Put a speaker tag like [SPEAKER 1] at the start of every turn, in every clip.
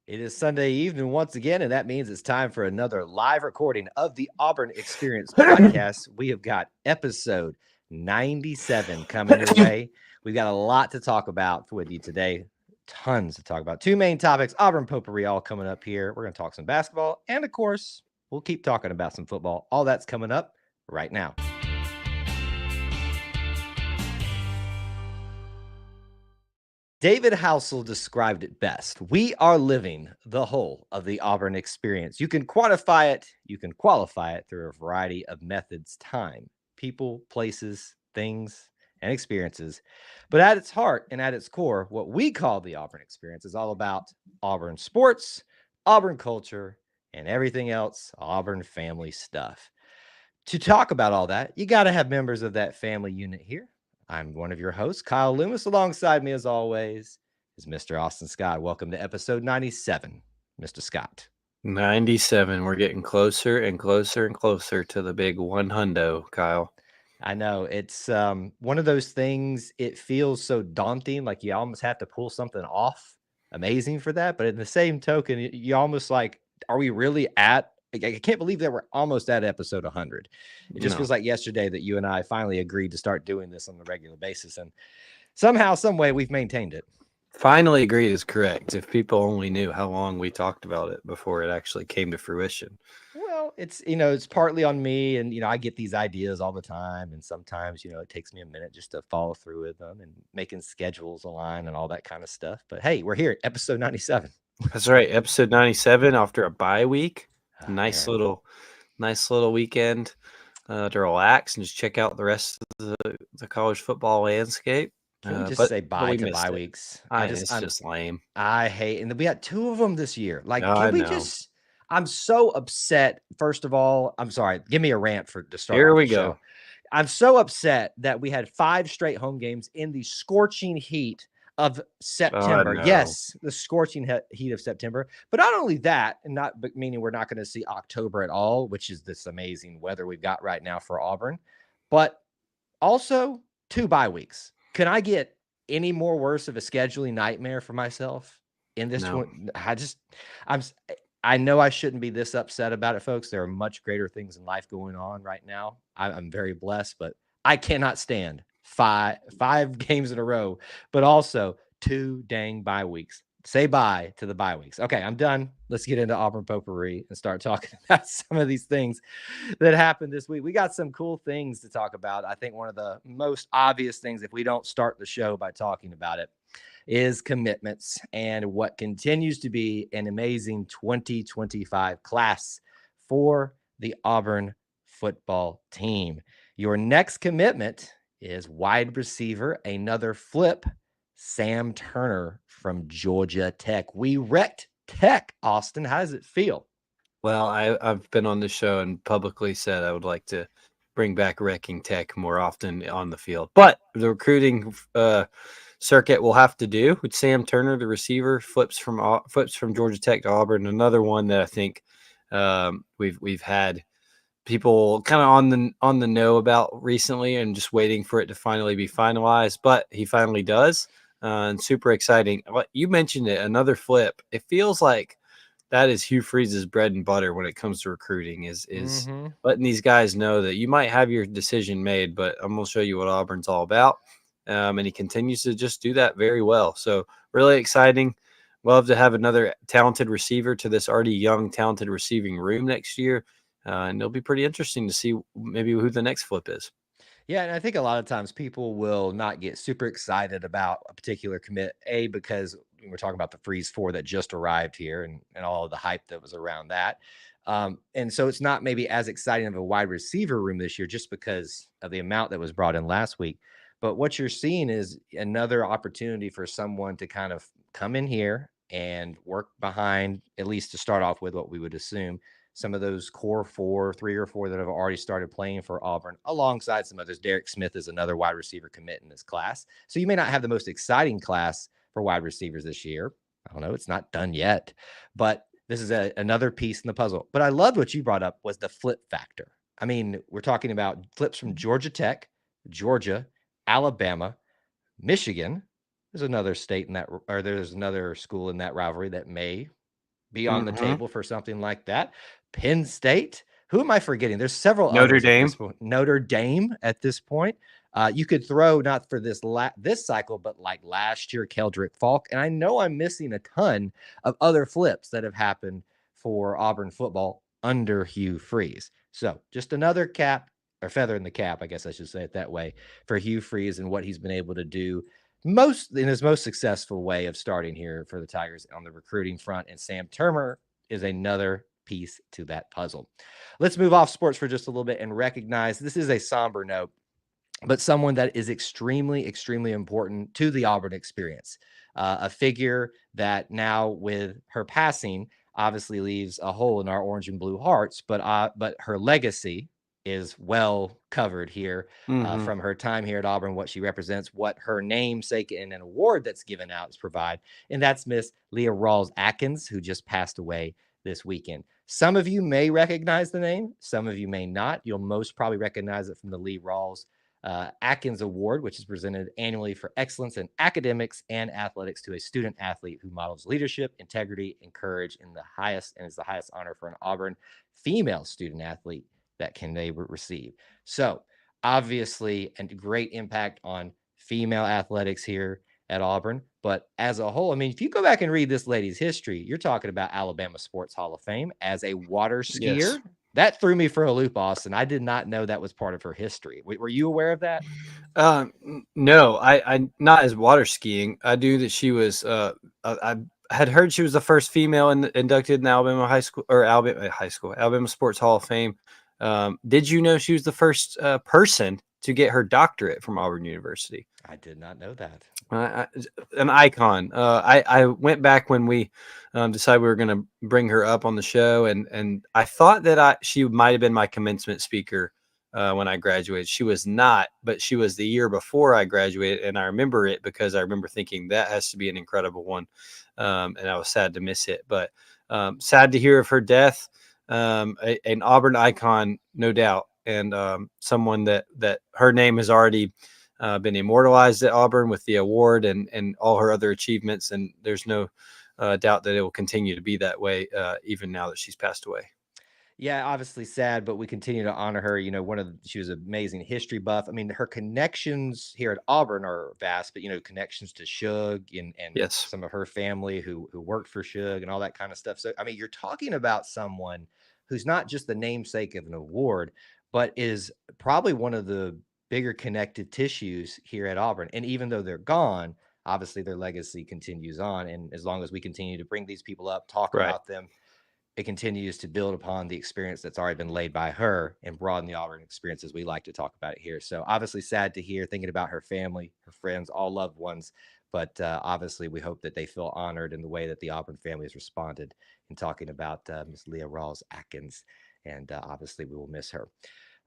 [SPEAKER 1] It is Sunday evening once again, and that means it's time for another live recording of the Auburn Experience podcast. We have got episode 97 coming your way. We've got a lot to talk about with you today. Tons to talk about. Two main topics, Auburn potpourri all coming up here. We're going to talk some basketball, and of course, we'll keep talking about some football. All that's coming up right now. David Housel described it best. We are living the whole of the Auburn experience. You can quantify it, you can qualify it through a variety of methods: time, people, places, things, and experiences. But at its heart and at its core, what we call the Auburn experience is all about Auburn sports, Auburn culture, and everything else Auburn family stuff. To talk about all that, you got to have members of that family unit here. I'm one of your hosts, Kyle Loomis. Alongside me, as always, is Mr. Austin Scott. Welcome to episode 97, Mr. Scott.
[SPEAKER 2] 97. We're getting closer and closer and closer to the big 100, Kyle.
[SPEAKER 1] I know it's one of those things. It feels so daunting, like you almost have to pull something off amazing for that. But in the same token, you almost like, are we really at? I can't believe that we're almost at episode 100. It just feels like yesterday that you and I finally agreed to start doing this on a regular basis. And somehow, some way, we've maintained it.
[SPEAKER 2] Finally agreed is correct. If people only knew how long we talked about it before it actually came to fruition.
[SPEAKER 1] Well, it's partly on me, and I get these ideas all the time, and sometimes it takes me a minute just to follow through with them and making schedules align and all that kind of stuff. But hey, we're here, episode 97.
[SPEAKER 2] That's right, episode 97 after a bye week.
[SPEAKER 1] Oh,
[SPEAKER 2] nice little weekend to relax and just check out the rest of the college football landscape.
[SPEAKER 1] Can we just say bye to bye weeks?
[SPEAKER 2] It's just lame.
[SPEAKER 1] I hate, and we had 2 of them this year. Like,
[SPEAKER 2] can
[SPEAKER 1] we just? I'm so upset. First of all, I'm sorry. Give me a rant to start.
[SPEAKER 2] Here we go.
[SPEAKER 1] I'm so upset that we had 5 straight home games in the scorching heat of September.
[SPEAKER 2] No.
[SPEAKER 1] Yes, the scorching heat of September. But not only that, and not meaning we're not going to see October at all, which is this amazing weather we've got right now for Auburn, but also 2 bye weeks. Can I get any more worse of a scheduling nightmare for myself in this one? I know I shouldn't be this upset about it, folks. There are much greater things in life going on right now. I'm very blessed, but I cannot stand five games in a row, but also 2 dang bye weeks. Say bye to the bye weeks. Okay, I'm done. Let's get into Auburn potpourri and start talking about some of these things that happened this week. We got some cool things to talk about. I think one of the most obvious things, if we don't start the show by talking about it, is commitments and what continues to be an amazing 2025 class for the Auburn football team. Your next commitment is wide receiver, another flip, Sam Turner from Georgia Tech. We wrecked Tech, Austin. How does it feel?
[SPEAKER 2] Well, I've been on the show and publicly said I would like to bring back wrecking Tech more often on the field. But the recruiting circuit will have to do with Sam Turner, the receiver, flips from Georgia Tech to Auburn. Another one that I think we've had people kind of on the know about recently and just waiting for it to finally be finalized. But he finally does, and super exciting. You mentioned it, another flip. It feels like that is Hugh Freeze's bread and butter when it comes to recruiting is letting these guys know that you might have your decision made, but I'm going to show you what Auburn's all about. And he continues to just do that very well. So really exciting. Love to have another talented receiver to this already young, talented receiving room next year. And it'll be pretty interesting to see maybe who the next flip is.
[SPEAKER 1] Yeah, and I think a lot of times people will not get super excited about a particular commit, because we're talking about the Freeze 4 that just arrived here and all of the hype that was around that. And so it's not maybe as exciting of a wide receiver room this year just because of the amount that was brought in last week. But what you're seeing is another opportunity for someone to kind of come in here and work behind, at least to start off with, what we would assume some of those core 3 or 4 that have already started playing for Auburn, alongside some others. Derek Smith is another wide receiver commit in this class. So you may not have the most exciting class for wide receivers this year. I don't know. It's not done yet, but this is another piece in the puzzle. But I loved what you brought up was the flip factor. I mean, we're talking about flips from Georgia Tech, Georgia, Alabama, Michigan. There's another state in that, or there's another school in that rivalry that may be on the
[SPEAKER 2] Hmm.
[SPEAKER 1] table for something like that. Penn State. Who am I forgetting? There's several
[SPEAKER 2] Notre
[SPEAKER 1] others at this
[SPEAKER 2] Dame.
[SPEAKER 1] point. Notre Dame at this point. You could throw not for this cycle, but like last year, Keldrick Falk. And I know I'm missing a ton of other flips that have happened for Auburn football under Hugh Freeze. So just another cap or feather in the cap, I guess I should say it that way, for Hugh Freeze and what he's been able to do most in his most successful way of starting here for the Tigers on the recruiting front. And Sam Turner is another piece to that puzzle. Let's move off sports for just a little bit and recognize this is a somber note, but someone that is extremely, extremely important to the Auburn experience. A figure that now, with her passing, obviously leaves a hole in our orange and blue hearts, but her legacy is well covered here
[SPEAKER 2] Hmm.
[SPEAKER 1] from her time here at Auburn, what she represents, what her namesake and an award that's given out is provide, and that's Miss Leah Rawls Atkins, who just passed away this weekend. Some of you may recognize the name, some of you may not. You'll most probably recognize it from the Lee Rawls Atkins Award, which is presented annually for excellence in academics and athletics to a student athlete who models leadership, integrity, and courage in the highest, and is the highest honor for an Auburn female student athlete that can they receive. So obviously, a great impact on female athletics here at Auburn. But as a whole, I mean, if you go back and read this lady's history, you're talking about Alabama Sports Hall of Fame as a water skier.
[SPEAKER 2] Yes.
[SPEAKER 1] That threw me for a loop, Austin. I did not know that was part of her history. Were you aware of that?
[SPEAKER 2] No, I not as water skiing. I knew that she was. I had heard she was the first female inducted in Alabama high school or Alabama Sports Hall of Fame. Did you know she was the first person to get her doctorate from Auburn University?
[SPEAKER 1] I did not know that.
[SPEAKER 2] Uh, an icon. I went back when we decided we were going to bring her up on the show, and I thought that she might have been my commencement speaker when I graduated. She was not, but she was the year before I graduated, and I remember it because I remember thinking that has to be an incredible one, and I was sad to miss it. But sad to hear of her death. An Auburn icon, no doubt, and someone that her name has already been immortalized at Auburn with the award and all her other achievements. And there's no doubt that it will continue to be that way, even now that she's passed away.
[SPEAKER 1] Yeah, obviously sad, but we continue to honor her. You know, she was an amazing history buff. I mean, her connections here at Auburn are vast, but connections to Suge and
[SPEAKER 2] Yes.
[SPEAKER 1] some of her family who worked for Suge and all that kind of stuff. So, I mean, you're talking about someone who's not just the namesake of an award, but is probably one of the bigger connected tissues here at Auburn. And even though they're gone, obviously their legacy continues on. And as long as we continue to bring these people up, talk
[SPEAKER 2] Right.
[SPEAKER 1] about them, it continues to build upon the experience that's already been laid by her and broaden the Auburn experience as we like to talk about it here. So obviously sad to hear, thinking about her family, her friends, all loved ones. But obviously we hope that they feel honored in the way that the Auburn family has responded in talking about Miss Leah Rawls Atkins. And obviously we will miss her.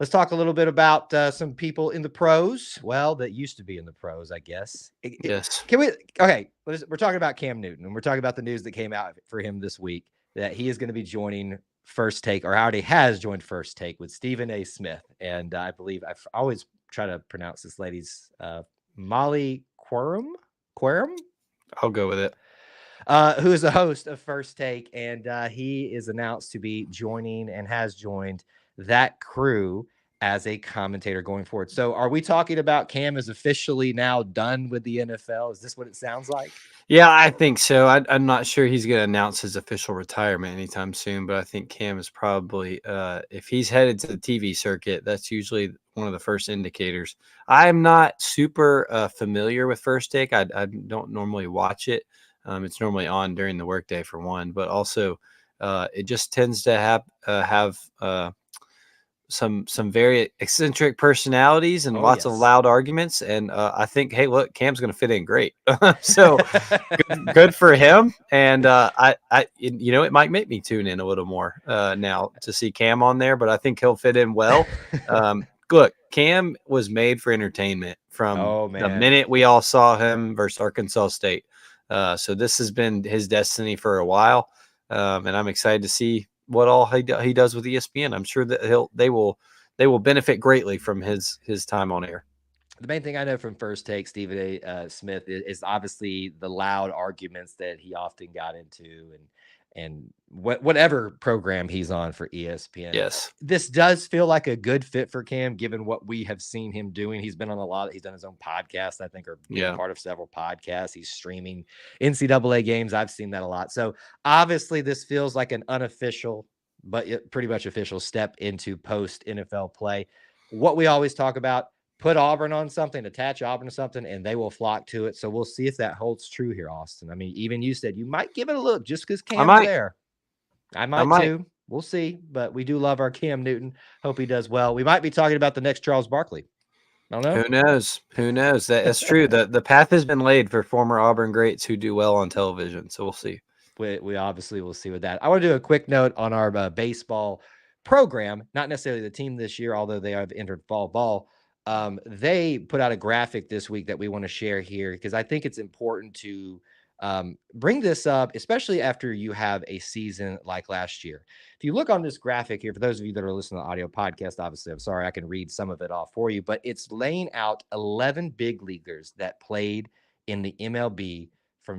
[SPEAKER 1] Let's talk a little bit about some people in the pros. Well, that used to be in the pros, I guess.
[SPEAKER 2] Yes.
[SPEAKER 1] Can we? Okay, we're talking about Cam Newton, and we're talking about the news that came out for him this week that he is going to be joining First Take, or already has joined First Take with Stephen A. Smith. And I believe I've always try to pronounce this lady's Molly Quorum.
[SPEAKER 2] I'll go with it.
[SPEAKER 1] Who is the host of First Take, and he is announced to be joining and has joined that crew as a commentator going forward. So are we talking about Cam is officially now done with the NFL? Is this what it sounds like?
[SPEAKER 2] Yeah, I think so. I'm not sure he's going to announce his official retirement anytime soon, but I think Cam is probably, if he's headed to the TV circuit, that's usually one of the first indicators. I'm not super familiar with First Take. I don't normally watch it. It's normally on during the workday for one, but also it just tends to have some very eccentric personalities and lots of loud arguments. And I think, hey, look, Cam's going to fit in great. So good for him. And it might make me tune in a little more now to see Cam on there, but I think he'll fit in well. Look, Cam was made for entertainment from the minute we all saw him versus Arkansas State. So this has been his destiny for a while. And I'm excited to see what all he does with ESPN. I'm sure that they will benefit greatly from his time on air.
[SPEAKER 1] The main thing I know from First Take, Stephen A. Smith, is obviously the loud arguments that he often got into, and and whatever program he's on for ESPN.
[SPEAKER 2] Yes.
[SPEAKER 1] This does feel like a good fit for Cam, given what we have seen him doing. He's been on he's done his own podcast, I think, or been part of several podcasts. He's streaming NCAA games. I've seen that a lot. So obviously this feels like an unofficial, but pretty much official step into post NFL play. What we always talk about, put Auburn on something, attach Auburn to something, and they will flock to it. So we'll see if that holds true here, Austin. I mean, even you said you might give it a look just because Cam's there. I might too. We'll see. But we do love our Cam Newton. Hope he does well. We might be talking about the next Charles Barkley. I don't know.
[SPEAKER 2] Who knows? Who knows? That's true. The path has been laid for former Auburn greats who do well on television. So we'll see.
[SPEAKER 1] We obviously will see with that. I want to do a quick note on our baseball program, not necessarily the team this year, although they have entered fall ball. They put out a graphic this week that we want to share here because I think it's important to bring this up, especially after you have a season like last year. If you look on this graphic here, for those of you that are listening to the audio podcast, obviously, I'm sorry, I can read some of it off for you, but it's laying out 11 big leaguers that played in the MLB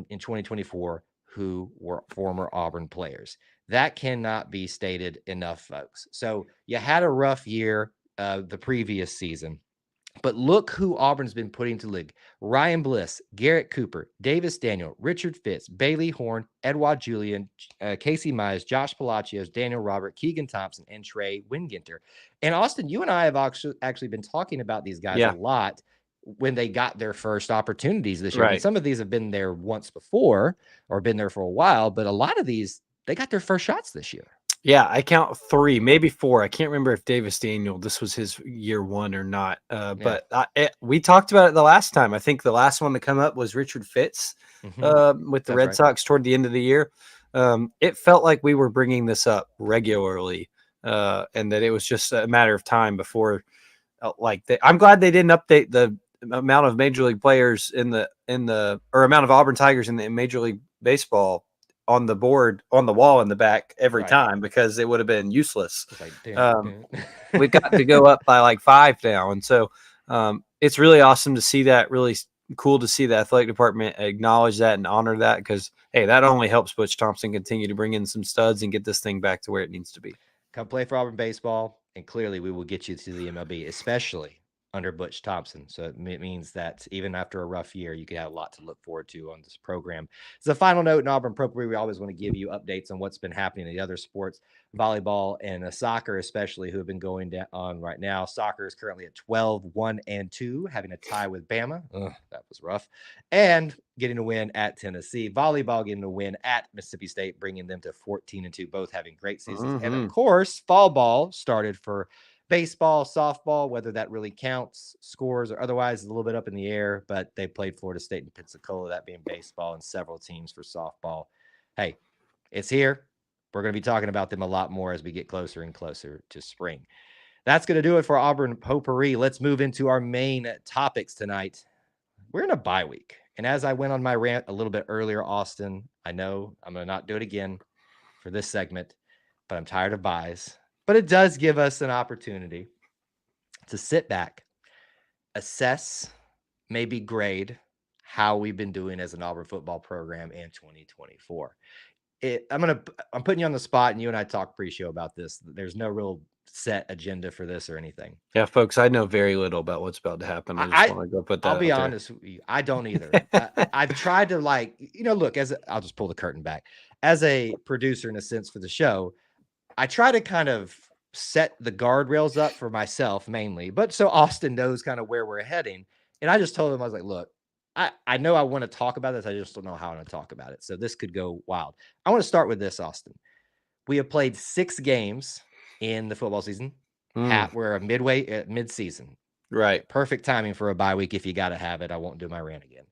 [SPEAKER 1] in 2024 who were former Auburn players. That cannot be stated enough, folks. So you had a rough year the previous season. But look who Auburn's been putting to league. Ryan Bliss, Garrett Cooper, Davis Daniel, Richard Fitz, Bailey Horn, Edouard Julian, Casey Mize, Josh Palacios, Daniel Robert, Keegan Thompson, and Trey Winginter. And Austin, you and I have actually been talking about these guys a lot when they got their first opportunities this year.
[SPEAKER 2] Right.
[SPEAKER 1] I mean, some of these have been there once before or been there for a while, but a lot of these, they got their first shots this year.
[SPEAKER 2] Yeah, I count 3, maybe 4. I can't remember if Davis Daniel, this was his year 1 or not. But we talked about it the last time. I think the last one to come up was Richard Fitz with the Red Sox toward the end of the year. It felt like we were bringing this up regularly and that it was just a matter of time before. I'm glad they didn't update the amount of major league players or amount of Auburn Tigers in the Major League Baseball on the board, on the wall in the back every time, because it would have been useless. We've got to go up by like 5 now. And so it's really awesome to see that, really cool to see the athletic department acknowledge that and honor that, because, hey, that only helps Butch Thompson continue to bring in some studs and get this thing back to where it needs to be.
[SPEAKER 1] Come play for Auburn baseball, and clearly we will get you to the MLB, especially under Butch Thompson. So it means that even after a rough year, you can have a lot to look forward to on this program. As a final note in Auburn Potpourri, we always want to give you updates on what's been happening in the other sports, volleyball and soccer, especially, who have been going on right now. Soccer is currently at 12-1-2, having a tie with Bama. That was rough. And getting a win at Tennessee. Volleyball getting a win at Mississippi State, bringing them to 14-2, both having great seasons. And of course, fall ball started for baseball, softball, whether that really counts, scores or otherwise, is a little bit up in the air, but they played Florida State and Pensacola, that being baseball, and several teams for softball. Hey, it's here. We're going to be talking about them a lot more as we get closer and closer to spring. That's going to do it for Auburn Potpourri. Let's move into our main topics tonight. We're in a bye week. And as I went on my rant a little bit earlier, Austin, I know I'm going to not do it again for this segment, but I'm tired of buys. But it does give us an opportunity to sit back, assess, maybe grade how we've been doing as an Auburn football program in 2024. I'm putting you on the spot, and you and I talked pre-show about this. There's no real set agenda for this or anything.
[SPEAKER 2] Yeah, folks, I know very little about what's about to happen. I just want to go put that
[SPEAKER 1] I'll be honest with you. I don't either. I've tried to look, I'll just pull the curtain back. As a producer, in a sense, for the show, I try to kind of set the guardrails up for myself mainly, but so Austin knows kind of where we're heading. And I just told him, I was like, look, I know I want to talk about this. I just don't know how I want to talk about it. So this could go wild. I want to start with this, Austin. We have played 6 games in the football season. We're mid-season.
[SPEAKER 2] Right.
[SPEAKER 1] Perfect timing for a bye week if you got to have it. I won't do my rant again.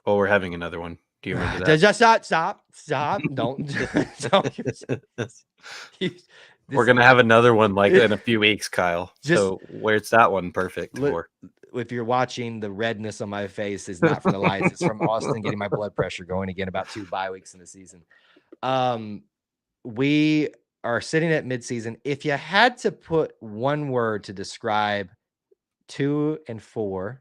[SPEAKER 2] Well, we're having another one. Do you remember that?
[SPEAKER 1] Just stop. Don't.
[SPEAKER 2] We're going to have another one like in a few weeks, Kyle. So where's that one perfect for?
[SPEAKER 1] If you're watching, the redness on my face is not from the lights. It's from Austin getting my blood pressure going again about 2 bye weeks in the season. We are sitting at midseason. If you had to put one word to describe 2 and 4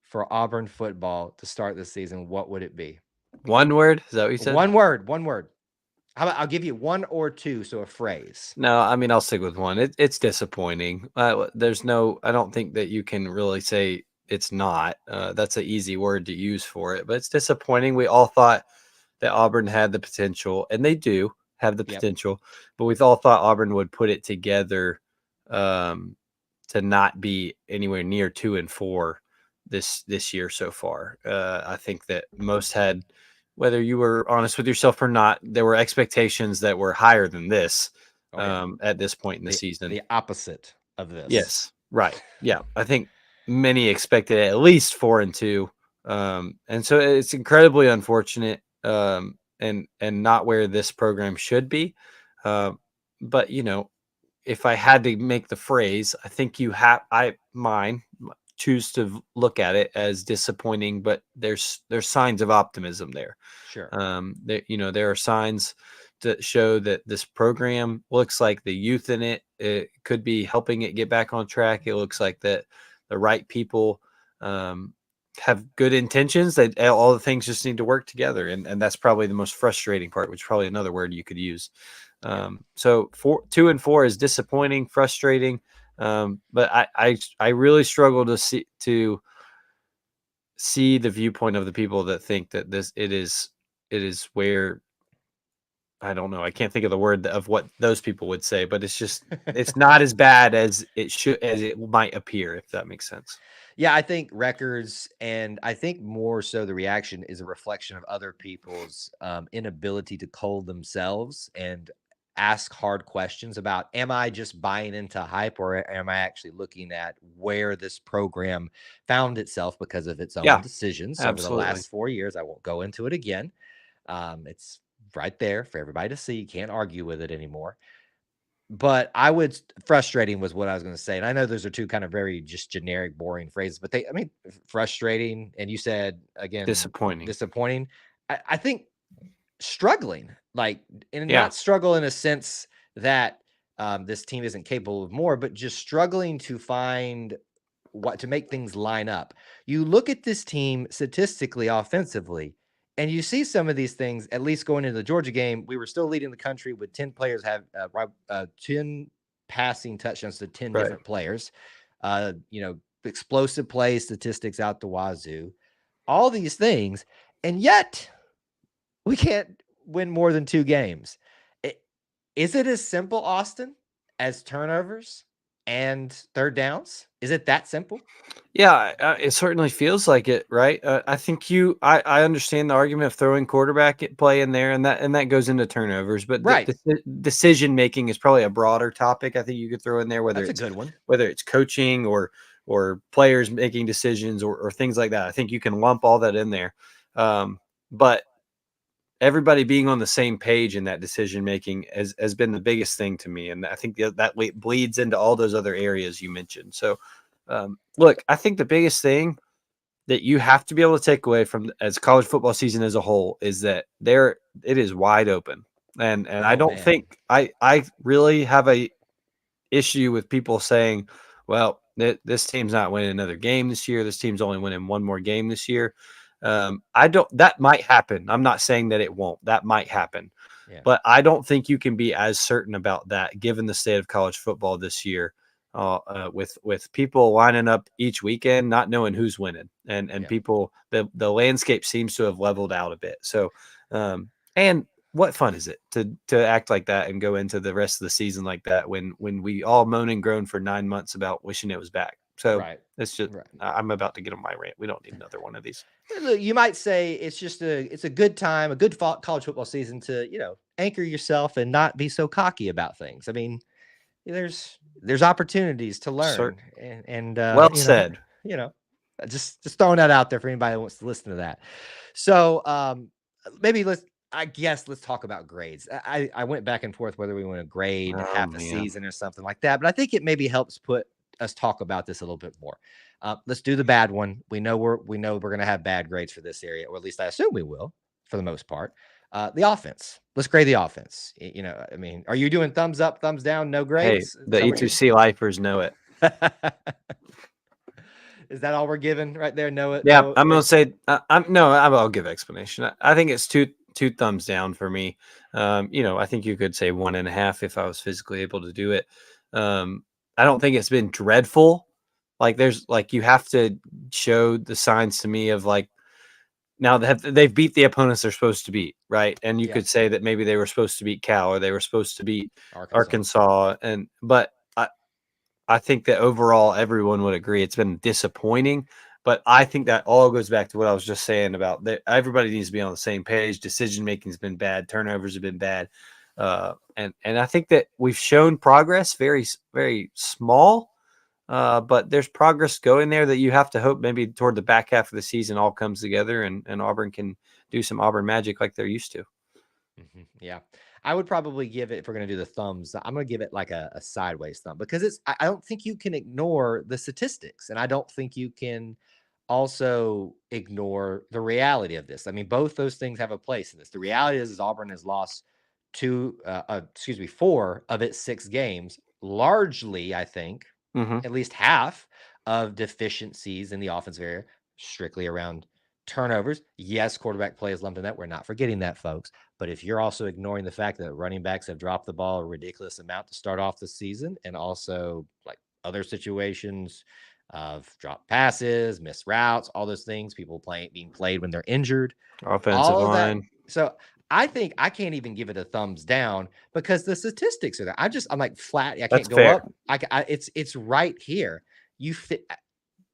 [SPEAKER 1] for Auburn football to start this season, what would it be?
[SPEAKER 2] One word? Is that what you said?
[SPEAKER 1] One word. How about I'll give you one or two, so a phrase.
[SPEAKER 2] No, I mean, I'll stick with one. It's disappointing. There's no, I don't think that you can really say it's not. That's an easy word to use for it, but it's disappointing. We all thought that Auburn had the potential, and they do have the
[SPEAKER 1] Yep.
[SPEAKER 2] potential, but we all thought Auburn would put it together um, to not be anywhere near 2-4 this year so far. I think that most had, whether you were honest with yourself or not, there were expectations that were higher than this
[SPEAKER 1] Oh yeah.
[SPEAKER 2] at this point in the
[SPEAKER 1] The
[SPEAKER 2] season.
[SPEAKER 1] the opposite of this.
[SPEAKER 2] Yes, right. Yeah, I think many expected at least 4-2, and so it's incredibly unfortunate, and not where this program should be. Um, but if I had to make the phrase, I think you have choose to look at it as disappointing, but there's signs of optimism there.
[SPEAKER 1] Sure.
[SPEAKER 2] There are signs that show that this program looks like the youth in it could be helping it get back on track. It looks like that the right people have good intentions. That all the things just need to work together, and that's probably the most frustrating part, which is probably another word you could use. So 2-4 is disappointing, frustrating, but I really struggle to see the viewpoint of the people that think that it is where, I don't know. I can't think of the word of what those people would say, but it's not as bad as it might appear, if that makes sense.
[SPEAKER 1] Yeah, I think records, and I think more so the reaction is a reflection of other people's inability to cull themselves and ask hard questions about, am I just buying into hype, or am I actually looking at where this program found itself because of its own
[SPEAKER 2] Yeah,
[SPEAKER 1] decisions over the
[SPEAKER 2] absolutely.
[SPEAKER 1] last 4 years? I won't go into it again. It's right there for everybody to see. You can't argue with it anymore. But frustrating was what I was gonna say, and I know those are two kind of very just generic, boring phrases, but I mean, frustrating, and you said, again,
[SPEAKER 2] Disappointing.
[SPEAKER 1] disappointing. I think struggling, like, and
[SPEAKER 2] Yeah,
[SPEAKER 1] not struggle in a sense that, this team isn't capable of more, but just struggling to find what to make things line up. You look at this team statistically, offensively, and you see some of these things. At least going into the Georgia game, we were still leading the country with 10 players have 10 passing touchdowns to 10
[SPEAKER 2] right.
[SPEAKER 1] different players. Explosive play statistics out the wazoo, all these things, and yet we can't win more than 2 games. Is it as simple, Austin, as turnovers and third downs? Is it that simple?
[SPEAKER 2] Yeah, it certainly feels like it, right? I think I understand the argument of throwing quarterback play in there, and that goes into turnovers, but
[SPEAKER 1] Right.
[SPEAKER 2] the decision making is probably a broader topic. I think you could throw in there,
[SPEAKER 1] That's a good one.
[SPEAKER 2] whether it's coaching or players making decisions or things like that. I think you can lump all that in there, but everybody being on the same page in that decision making has been the biggest thing to me, and I think that bleeds into all those other areas you mentioned. So, look, I think the biggest thing that you have to be able to take away from as college football season as a whole is that it is wide open, and I
[SPEAKER 1] Oh
[SPEAKER 2] don't
[SPEAKER 1] man.
[SPEAKER 2] think I really have a issue with people saying, well, this team's not winning another game this year. This team's only winning one more game this year. I don't. That might happen. I'm not saying that it won't. That might happen,
[SPEAKER 1] Yeah.
[SPEAKER 2] but I don't think you can be as certain about that given the state of college football this year. With people lining up each weekend, not knowing who's winning, and
[SPEAKER 1] Yeah.
[SPEAKER 2] people, the landscape seems to have leveled out a bit. So, and what fun is it to act like that and go into the rest of the season like that when we all moan and groan for 9 months about wishing it was back? So
[SPEAKER 1] Right.
[SPEAKER 2] it's just,
[SPEAKER 1] Right.
[SPEAKER 2] I'm about to get on my rant. We don't need another one of these.
[SPEAKER 1] Look, you might say it's a good time, a good college football season to, anchor yourself and not be so cocky about things. I mean, there's opportunities to
[SPEAKER 2] Sir,
[SPEAKER 1] learn, and
[SPEAKER 2] well said.
[SPEAKER 1] you know, just throwing that out there for anybody that wants to listen to that. So maybe let's talk about grades. I went back and forth whether we want to grade
[SPEAKER 2] Oh
[SPEAKER 1] half a
[SPEAKER 2] man.
[SPEAKER 1] season or something like that, but I think it maybe helps put us talk about this a little bit more. Let's do the bad one. We know we're going to have bad grades for this area, or at least I assume we will for the most part. The offense. Let's grade the offense. I mean, are you doing thumbs up, thumbs down, no
[SPEAKER 2] Hey,
[SPEAKER 1] grades? Is
[SPEAKER 2] the
[SPEAKER 1] that what you're
[SPEAKER 2] E2C lifers know it.
[SPEAKER 1] Is that all we're given right there? No,
[SPEAKER 2] Yeah,
[SPEAKER 1] no.
[SPEAKER 2] I'm gonna say I'll give explanation. I think it's two. 2 thumbs down for me. I think you could say 1.5 if I was physically able to do it. I don't think it's been dreadful. Like you have to show the signs to me of like now they've beat the opponents they're supposed to beat, right? And you
[SPEAKER 1] Yeah.
[SPEAKER 2] could say that maybe they were supposed to beat Cal or they were supposed to beat
[SPEAKER 1] Arkansas.
[SPEAKER 2] Arkansas, but I think that overall everyone would agree it's been disappointing. But I think that all goes back to what I was just saying about that everybody needs to be on the same page. Decision making has been bad, turnovers have been bad, and I think that we've shown progress, very very small, but there's progress going there that you have to hope maybe toward the back half of the season all comes together and Auburn can do some Auburn magic like they're used to.
[SPEAKER 1] Yeah. I would probably give it, if we're going to do the thumbs, I'm going to give it like a sideways thumb because I don't think you can ignore the statistics. And I don't think you can also ignore the reality of this. I mean, both those things have a place in this. The reality is Auburn has lost 4 of its 6 games, largely, I think,
[SPEAKER 2] Mm-hmm.
[SPEAKER 1] at least half of deficiencies in the offensive area, strictly around turnovers. Yes, quarterback play is lumped in that. We're not forgetting that, folks. But if you're also ignoring the fact that running backs have dropped the ball a ridiculous amount to start off the season, and also like other situations of drop passes, missed routes, all those things, people being played when they're injured,
[SPEAKER 2] Offensive
[SPEAKER 1] all of that.
[SPEAKER 2] line.
[SPEAKER 1] So I think I can't even give it a thumbs down because the statistics are there. I'm like flat. I
[SPEAKER 2] That's
[SPEAKER 1] can't go
[SPEAKER 2] fair.
[SPEAKER 1] up. It's right here. You fit.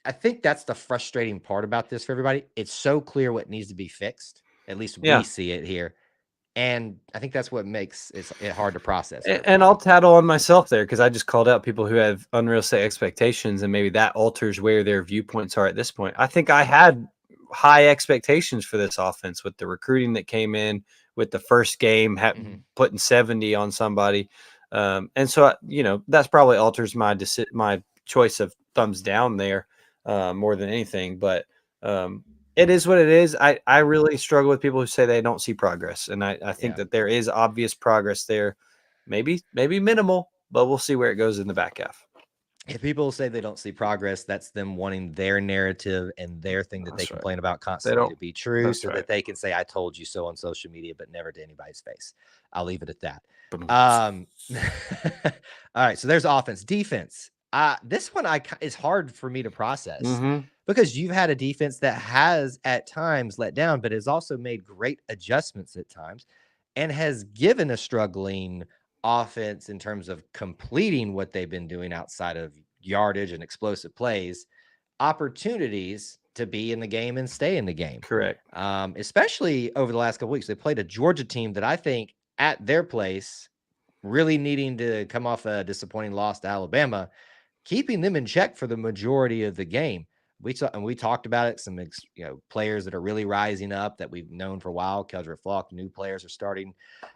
[SPEAKER 1] I think that's the frustrating part about this for everybody. It's so clear what needs to be fixed. At least we
[SPEAKER 2] Yeah.
[SPEAKER 1] see it here. And I think that's what makes it hard to process.
[SPEAKER 2] And I'll tattle on myself there because I just called out people who have unrealistic expectations, and maybe that alters where their viewpoints are at this point. I think I had high expectations for this offense with the recruiting that came in, with the first game putting 70 on somebody, and so that's probably alters my choice of thumbs down there more than anything. But it is what it is. I really struggle with people who say they don't see progress, and I think that there is obvious progress there, maybe minimal, but we'll see where it goes in the back half.
[SPEAKER 1] If people say they don't see progress, that's them wanting their narrative and their thing that they
[SPEAKER 2] That's right.
[SPEAKER 1] complain about
[SPEAKER 2] They
[SPEAKER 1] constantly
[SPEAKER 2] don't.
[SPEAKER 1] to be true,
[SPEAKER 2] That's
[SPEAKER 1] so
[SPEAKER 2] right.
[SPEAKER 1] that they can say, I told you so on social media, but never to anybody's face. I'll leave it at that. All right. So there's offense. Defense. This one is hard for me to process because you've had a defense that has at times let down, but has also made great adjustments at times and has given a struggling offense in terms of completing what they've been doing outside of yardage and explosive plays, opportunities to be in the game and stay in the game.
[SPEAKER 2] Correct.
[SPEAKER 1] Especially over the last couple weeks, they played a Georgia team that I think at their place, really needing to come off a disappointing loss to Alabama, keeping them in check for the majority of the game. We talked about it. Some players that are really rising up that we've known for a while. Keldrick Falk, new players are starting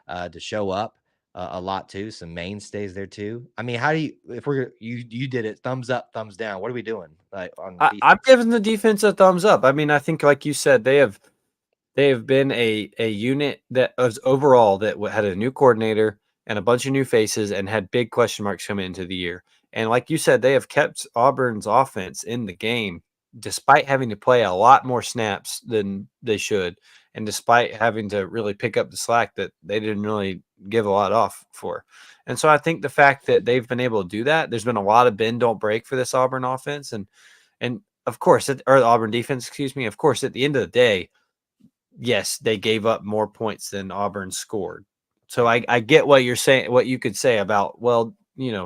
[SPEAKER 1] to show up a lot too. Some mainstays there too. I mean, how do you? If you did it, thumbs up, thumbs down. What are we doing on defense?
[SPEAKER 2] I'm giving the defense a thumbs up. I mean, I think like you said, they have been a unit that was overall that had a new coordinator and a bunch of new faces and had big question marks coming into the year. And like you said, they have kept Auburn's offense in the game despite having to play a lot more snaps than they should, and despite having to really pick up the slack that they didn't really give a lot off for. And so I think the fact that they've been able to do that, there's been a lot of bend don't break for this Auburn offense, and of course, or the Auburn defense, excuse me. Of course, at the end of the day, yes, they gave up more points than Auburn scored. So I get what you're saying, what you could say about, well,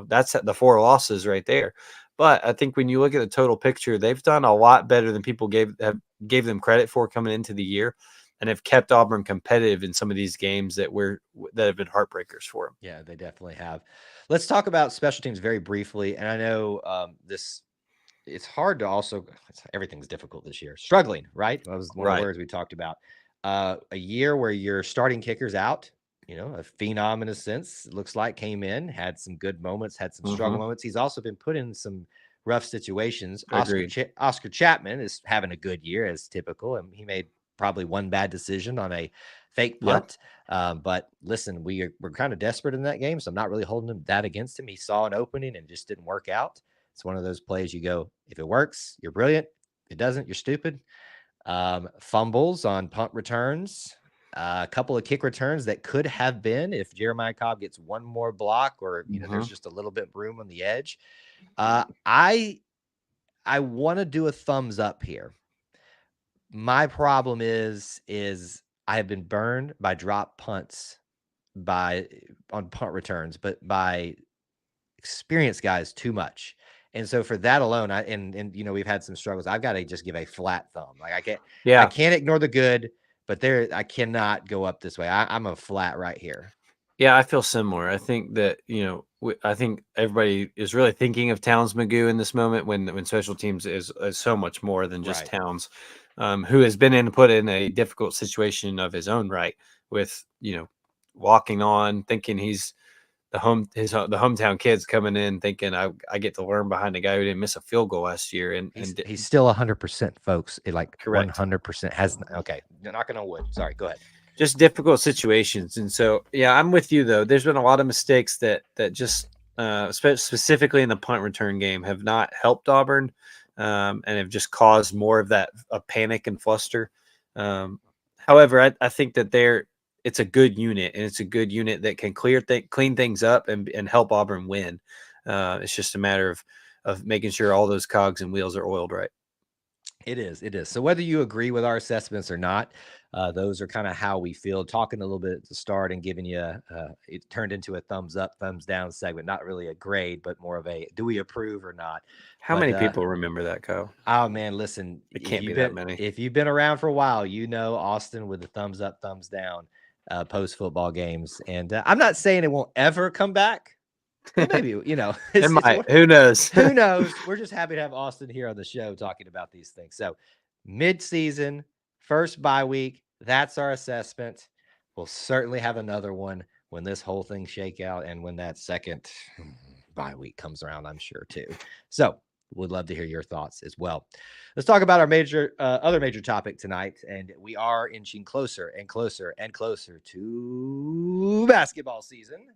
[SPEAKER 2] that's the 4 losses right there. But I think when you look at the total picture, they've done a lot better than people gave them credit for coming into the year, and have kept Auburn competitive in some of these games that have been heartbreakers for them.
[SPEAKER 1] Yeah, they definitely have. Let's talk about special teams very briefly. And I know it's hard to also, everything's difficult this year. Struggling, right? That was one of the words we talked about. A year where your starting kicker's out, a phenom in a sense, it looks like, came in, had some good moments, had some struggle moments. He's also been put in some rough situations. Oscar Chapman is having a good year as typical, and he made probably one bad decision on a fake punt. But listen, we're kind of desperate in that game, so I'm not really holding that against him. He saw an opening and just didn't work out. It's one of those plays you go, if it works, you're brilliant. If it doesn't, you're stupid. Fumbles on punt returns. A couple of kick returns that could have been if Jeremiah Cobb gets one more block, or there's just a little bit room on the edge. I want to do a thumbs up here. My problem is I have been burned by drop punts on punt returns, but by experienced guys too much. And so for that alone, we've had some struggles. I've got to just give a flat thumb. Like I can't ignore the good, but I cannot go up this way. I'm a flat right here.
[SPEAKER 2] Yeah, I feel similar. I think that, I think everybody is really thinking of Towns Magoo in this moment when special teams is so much more than just Towns, who has been put in a difficult situation of his own right with, walking on, thinking he's the hometown kids coming in thinking I get to learn behind a guy who didn't miss a field goal last year. And
[SPEAKER 1] he's still 100%, folks.
[SPEAKER 2] Correct.
[SPEAKER 1] 100% okay. Knocking on wood. Sorry, go ahead.
[SPEAKER 2] Just difficult situations. And so, yeah, I'm with you though. There's been a lot of mistakes that just specifically in the punt return game have not helped Auburn, and have just caused more of that panic and fluster. However, I think that it's a good unit, and it's a good unit that can clean things up and help Auburn win. It's just a matter of making sure all those cogs and wheels are oiled right.
[SPEAKER 1] It is. So whether you agree with our assessments or not, those are kind of how we feel. Talking a little bit at the start and giving you it turned into a thumbs up, thumbs down segment. Not really a grade, but more of a do we approve or not.
[SPEAKER 2] How many people remember that, Kyle?
[SPEAKER 1] Oh man, listen,
[SPEAKER 2] it can't be that many.
[SPEAKER 1] If you've been around for a while, Austin with the thumbs up, thumbs down post football games. And I'm not saying it won't ever come back. Well, maybe,
[SPEAKER 2] it might. Who knows?
[SPEAKER 1] Who knows? We're just happy to have Austin here on the show talking about these things. So mid-season, first bye week, that's our assessment. We'll certainly have another one when this whole thing shake out and when that second bye week comes around, I'm sure too. So we'd love to hear your thoughts as well. Let's talk about our other major topic tonight. And we are inching closer and closer and closer to basketball season.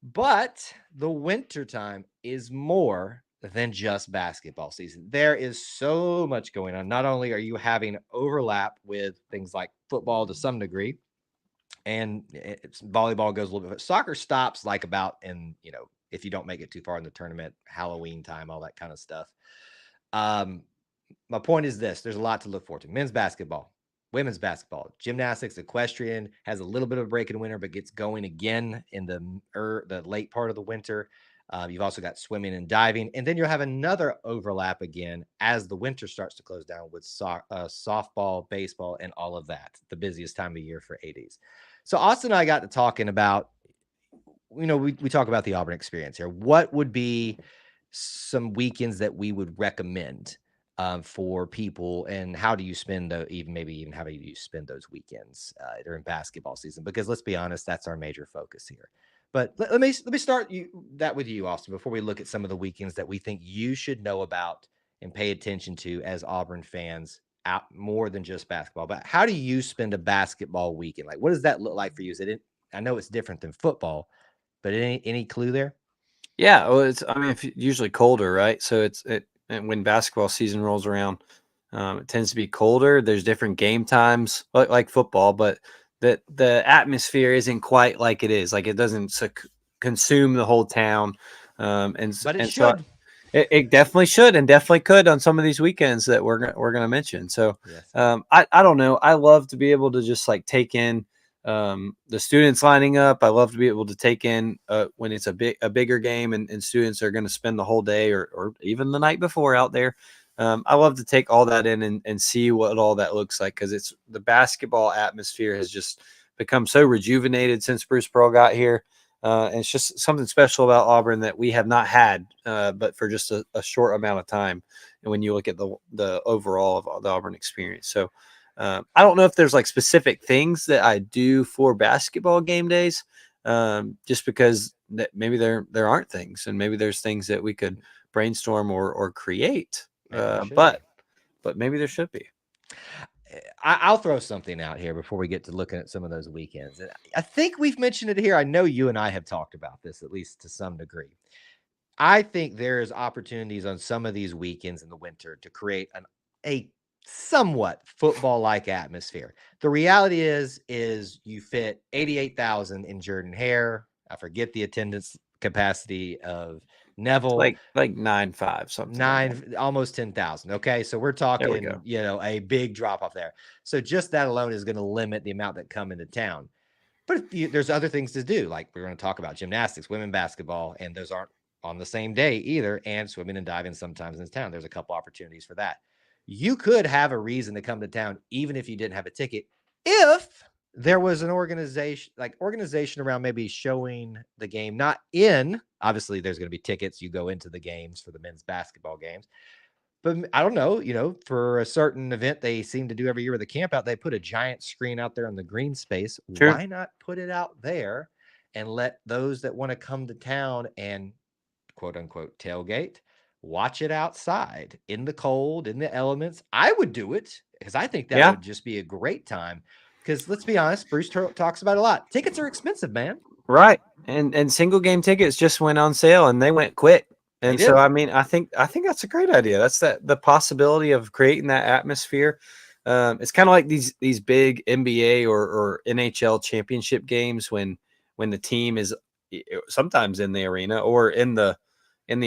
[SPEAKER 1] But the wintertime is more than just basketball season. There is so much going on. Not only are you having overlap with things like football to some degree, and volleyball goes a little bit, but soccer stops like about if you don't make it too far in the tournament, Halloween time, all that kind of stuff. My point is this: there's a lot to look forward to. Men's basketball, women's basketball, gymnastics, equestrian has a little bit of a break in winter, but gets going again in the late part of the winter. You've also got swimming and diving, and then you'll have another overlap again as the winter starts to close down with softball, baseball, and all of that. The busiest time of year for ADs. So Austin and I got to talking about, we talk about the Auburn experience here. What would be some weekends that we would recommend for people, and how do you spend how do you spend those weekends during basketball season? Because let's be honest, that's our major focus here. But let me start with you, Austin, before we look at some of the weekends that we think you should know about and pay attention to as Auburn fans, out more than just basketball. But how do you spend a basketball weekend? Like, what does that look like for you? I know it's different than football, but any clue there?
[SPEAKER 2] Yeah, well, it's usually colder, right? So and when basketball season rolls around, it tends to be colder. There's different game times, like football, but the atmosphere isn't quite like it is. Like it doesn't consume the whole town. But
[SPEAKER 1] it should.
[SPEAKER 2] So it definitely should, and definitely could on some of these weekends that we're gonna mention. So
[SPEAKER 1] yes.
[SPEAKER 2] I don't know. I love to be able to just like take in the students lining up. I love to be able to take in when it's a bigger game and students are going to spend the whole day or even the night before out there. I love to take all that in and see what all that looks like, because it's the basketball atmosphere has just become so rejuvenated since Bruce Pearl got here. And it's just something special about Auburn that we have not had, but for just a short amount of time. And when you look at the overall of the Auburn experience. So I don't know if there's like specific things that I do for basketball game days, just because that maybe there aren't things, and maybe there's things that we could brainstorm or create. But maybe there should be.
[SPEAKER 1] I'll throw something out here before we get to looking at some of those weekends. I think we've mentioned it here. I know you and I have talked about this, at least to some degree. I think there is opportunities on some of these weekends in the winter to create a somewhat football-like atmosphere. The reality is you fit 88,000 in Jordan-Hare. I forget the attendance capacity of Neville.
[SPEAKER 2] Like 9.5, something like that.
[SPEAKER 1] 9, almost 10,000. Okay. So we're
[SPEAKER 2] There we
[SPEAKER 1] talking,
[SPEAKER 2] go.
[SPEAKER 1] a big drop off there. So just that alone is going to limit the amount that come into town. But there's other things to do, like we're going to talk about gymnastics, women basketball, and those aren't on the same day either. And swimming and diving sometimes in town. There's a couple opportunities for that. You could have a reason to come to town, even if you didn't have a ticket, if there was an organization around maybe showing the game, not in, obviously there's going to be tickets. You go into the games for the men's basketball games. But I don't know, for a certain event they seem to do every year with a camp out, they put a giant screen out there in the green space.
[SPEAKER 2] Sure.
[SPEAKER 1] Why not put it out there and let those that want to come to town and quote unquote tailgate, watch it outside in the cold, in the elements? I would do it because I think that would just be a great time. Because let's be honest, Bruce talks about it a lot. Tickets are expensive, man.
[SPEAKER 2] Right. And single game tickets just went on sale and they went quick. And so, I mean, I think that's a great idea. That's the possibility of creating that atmosphere. It's kind of like these big NBA or NHL championship games when the team is sometimes in the arena or in the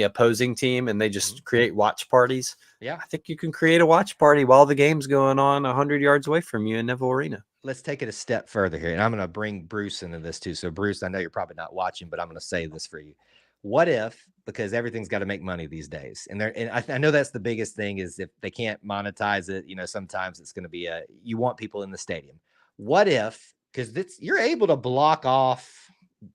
[SPEAKER 2] opposing team, and they just create watch parties.
[SPEAKER 1] Yeah,
[SPEAKER 2] I think you can create a watch party while the game's going on 100 yards away from you in Neville Arena.
[SPEAKER 1] Let's take it a step further here, and I'm going to bring Bruce into this too. So, Bruce, I know you're probably not watching, but I'm going to say this for you. What if, because everything's got to make money these days, and I know that's the biggest thing, is if they can't monetize it, sometimes it's going to be you want people in the stadium. What if, because you're able to block off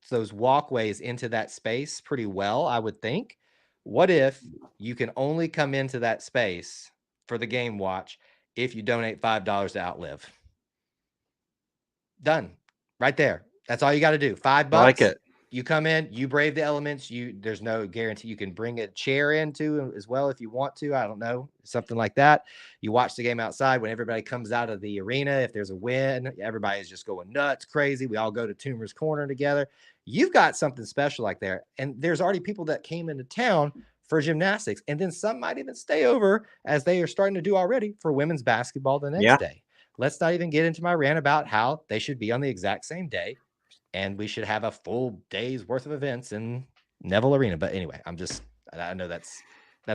[SPEAKER 1] those walkways into that space pretty well, I would think. What if you can only come into that space for the game watch if you donate $5 to Outlive? Done. Right there. That's all you got to do. $5.
[SPEAKER 2] I like it.
[SPEAKER 1] You come in, you brave the elements. There's no guarantee. You can bring a chair into as well if you want to. I don't know, something like that. You watch the game outside when everybody comes out of the arena. If there's a win, everybody's just going nuts, crazy. We all go to Toomer's Corner together. You've got something special like there. And there's already people that came into town for gymnastics. And then some might even stay over, as they are starting to do already, for women's basketball the next day. Let's not even get into my rant about how they should be on the exact same day, and we should have a full day's worth of events in Neville Arena. But anyway, I know that's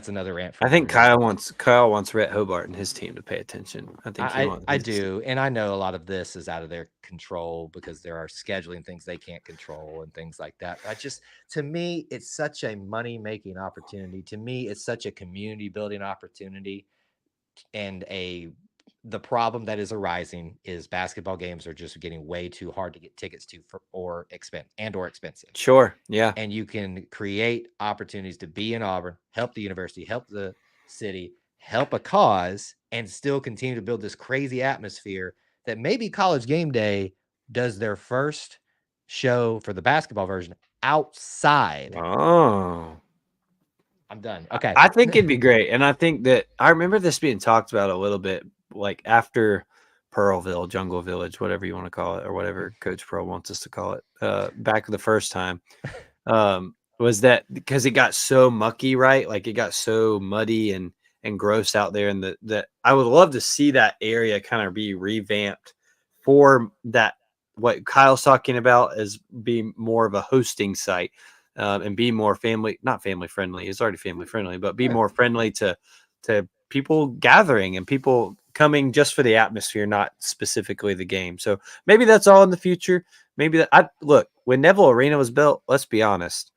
[SPEAKER 1] another rant.
[SPEAKER 2] I think Kyle wants Rhett Hobart and his team to pay attention. I think
[SPEAKER 1] I do. And I know a lot of this is out of their control because there are scheduling things they can't control and things like that. To me, it's such a money-making opportunity. To me, it's such a community building opportunity. And the problem that is arising is basketball games are just getting way too hard to get tickets to or expensive.
[SPEAKER 2] Sure. Yeah.
[SPEAKER 1] And you can create opportunities to be in Auburn, help the university, help the city, help a cause, and still continue to build this crazy atmosphere that maybe College Game Day does their first show for the basketball version outside.
[SPEAKER 2] Oh.
[SPEAKER 1] I'm done. Okay.
[SPEAKER 2] I think it'd be great. And I think that I remember this being talked about a little bit, like after Pearlville, Jungle Village, whatever you want to call it, or whatever Coach Pearl wants us to call it, back the first time, was that because it got so mucky, right? Like it got so muddy and gross out there. And that I would love to see that area kind of be revamped for that, what Kyle's talking about, as being more of a hosting site. And be more not family friendly. It's already family friendly, but be more friendly to people gathering and people coming just for the atmosphere, not specifically the game. So maybe that's all in the future. Maybe look, when Neville Arena was built, let's be honest,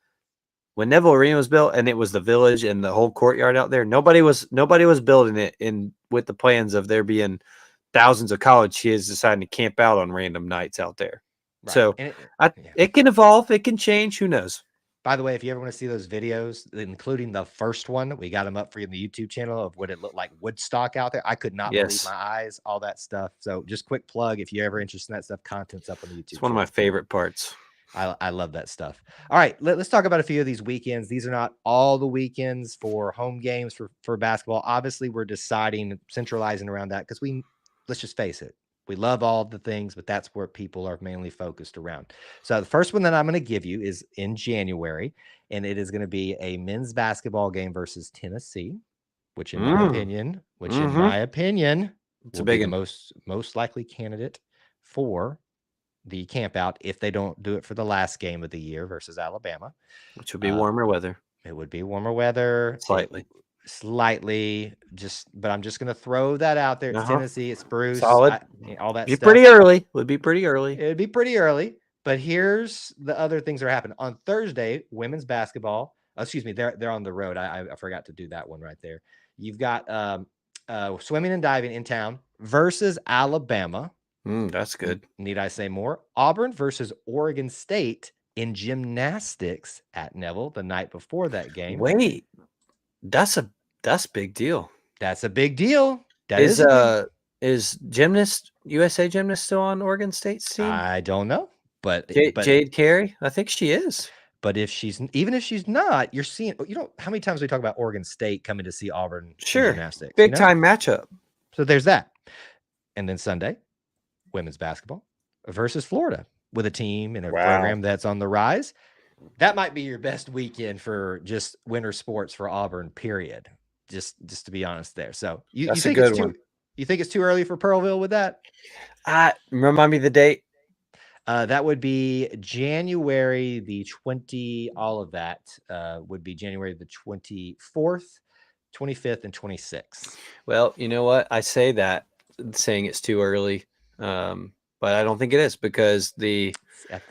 [SPEAKER 2] when Neville Arena was built and it was the village and the whole courtyard out there, nobody was building it with the plans of there being thousands of college kids deciding to camp out on random nights out there. Right. So it can evolve. It can change. Who knows?
[SPEAKER 1] By the way, if you ever want to see those videos, including the first one, we got them up for you on the YouTube channel of what it looked like Woodstock out there. I could not believe my eyes, all that stuff. So just quick plug, if you're ever interested in that stuff, content's up on the YouTube
[SPEAKER 2] channel. It's one of my favorite parts.
[SPEAKER 1] I love that stuff. All right, let's talk about a few of these weekends. These are not all the weekends for home games for basketball. Obviously, we're deciding, centralizing around that because let's just face it. We love all the things, but that's where people are mainly focused around. So the first one that I'm going to give you is in January, and it is going to be a men's basketball game versus Tennessee. which in my opinion,
[SPEAKER 2] It's a
[SPEAKER 1] will be
[SPEAKER 2] big
[SPEAKER 1] the
[SPEAKER 2] one.
[SPEAKER 1] most likely candidate for the camp out if they don't do it for the last game of the year versus Alabama.
[SPEAKER 2] Which would be warmer weather.
[SPEAKER 1] It would be warmer weather. Slightly, but I'm just going to throw that out there. It's Tennessee, it's Bruce,
[SPEAKER 2] solid.
[SPEAKER 1] All that
[SPEAKER 2] be
[SPEAKER 1] stuff.
[SPEAKER 2] Pretty early. Would be pretty early.
[SPEAKER 1] It'd be pretty early. But here's the other things that are happening on Thursday. Women's basketball. Excuse me, they're on the road. I forgot to do that one right there. You've got swimming and diving in town versus Alabama.
[SPEAKER 2] That's good.
[SPEAKER 1] Need I say more? Auburn versus Oregon State in gymnastics at Neville the night before that game.
[SPEAKER 2] Wait, that's big deal.
[SPEAKER 1] That's a big deal.
[SPEAKER 2] Is USA Gymnast still on Oregon State's team?
[SPEAKER 1] I don't know, but
[SPEAKER 2] Jade Carey, I think she is.
[SPEAKER 1] But if she's not, you're seeing. How many times we talk about Oregon State coming to see Auburn gymnastics?
[SPEAKER 2] Big time matchup.
[SPEAKER 1] So there's that, and then Sunday, women's basketball versus Florida with a team and a program that's on the rise. That might be your best weekend for just winter sports for Auburn. Period. Just to be honest there. So you think it's too? You think it's too early for Pearlville with that?
[SPEAKER 2] Remind me the date.
[SPEAKER 1] That would be January the 20. All of that would be January the 24th, 25th, and 26th.
[SPEAKER 2] Well, you know what? I say that saying it's too early, but I don't think it is because the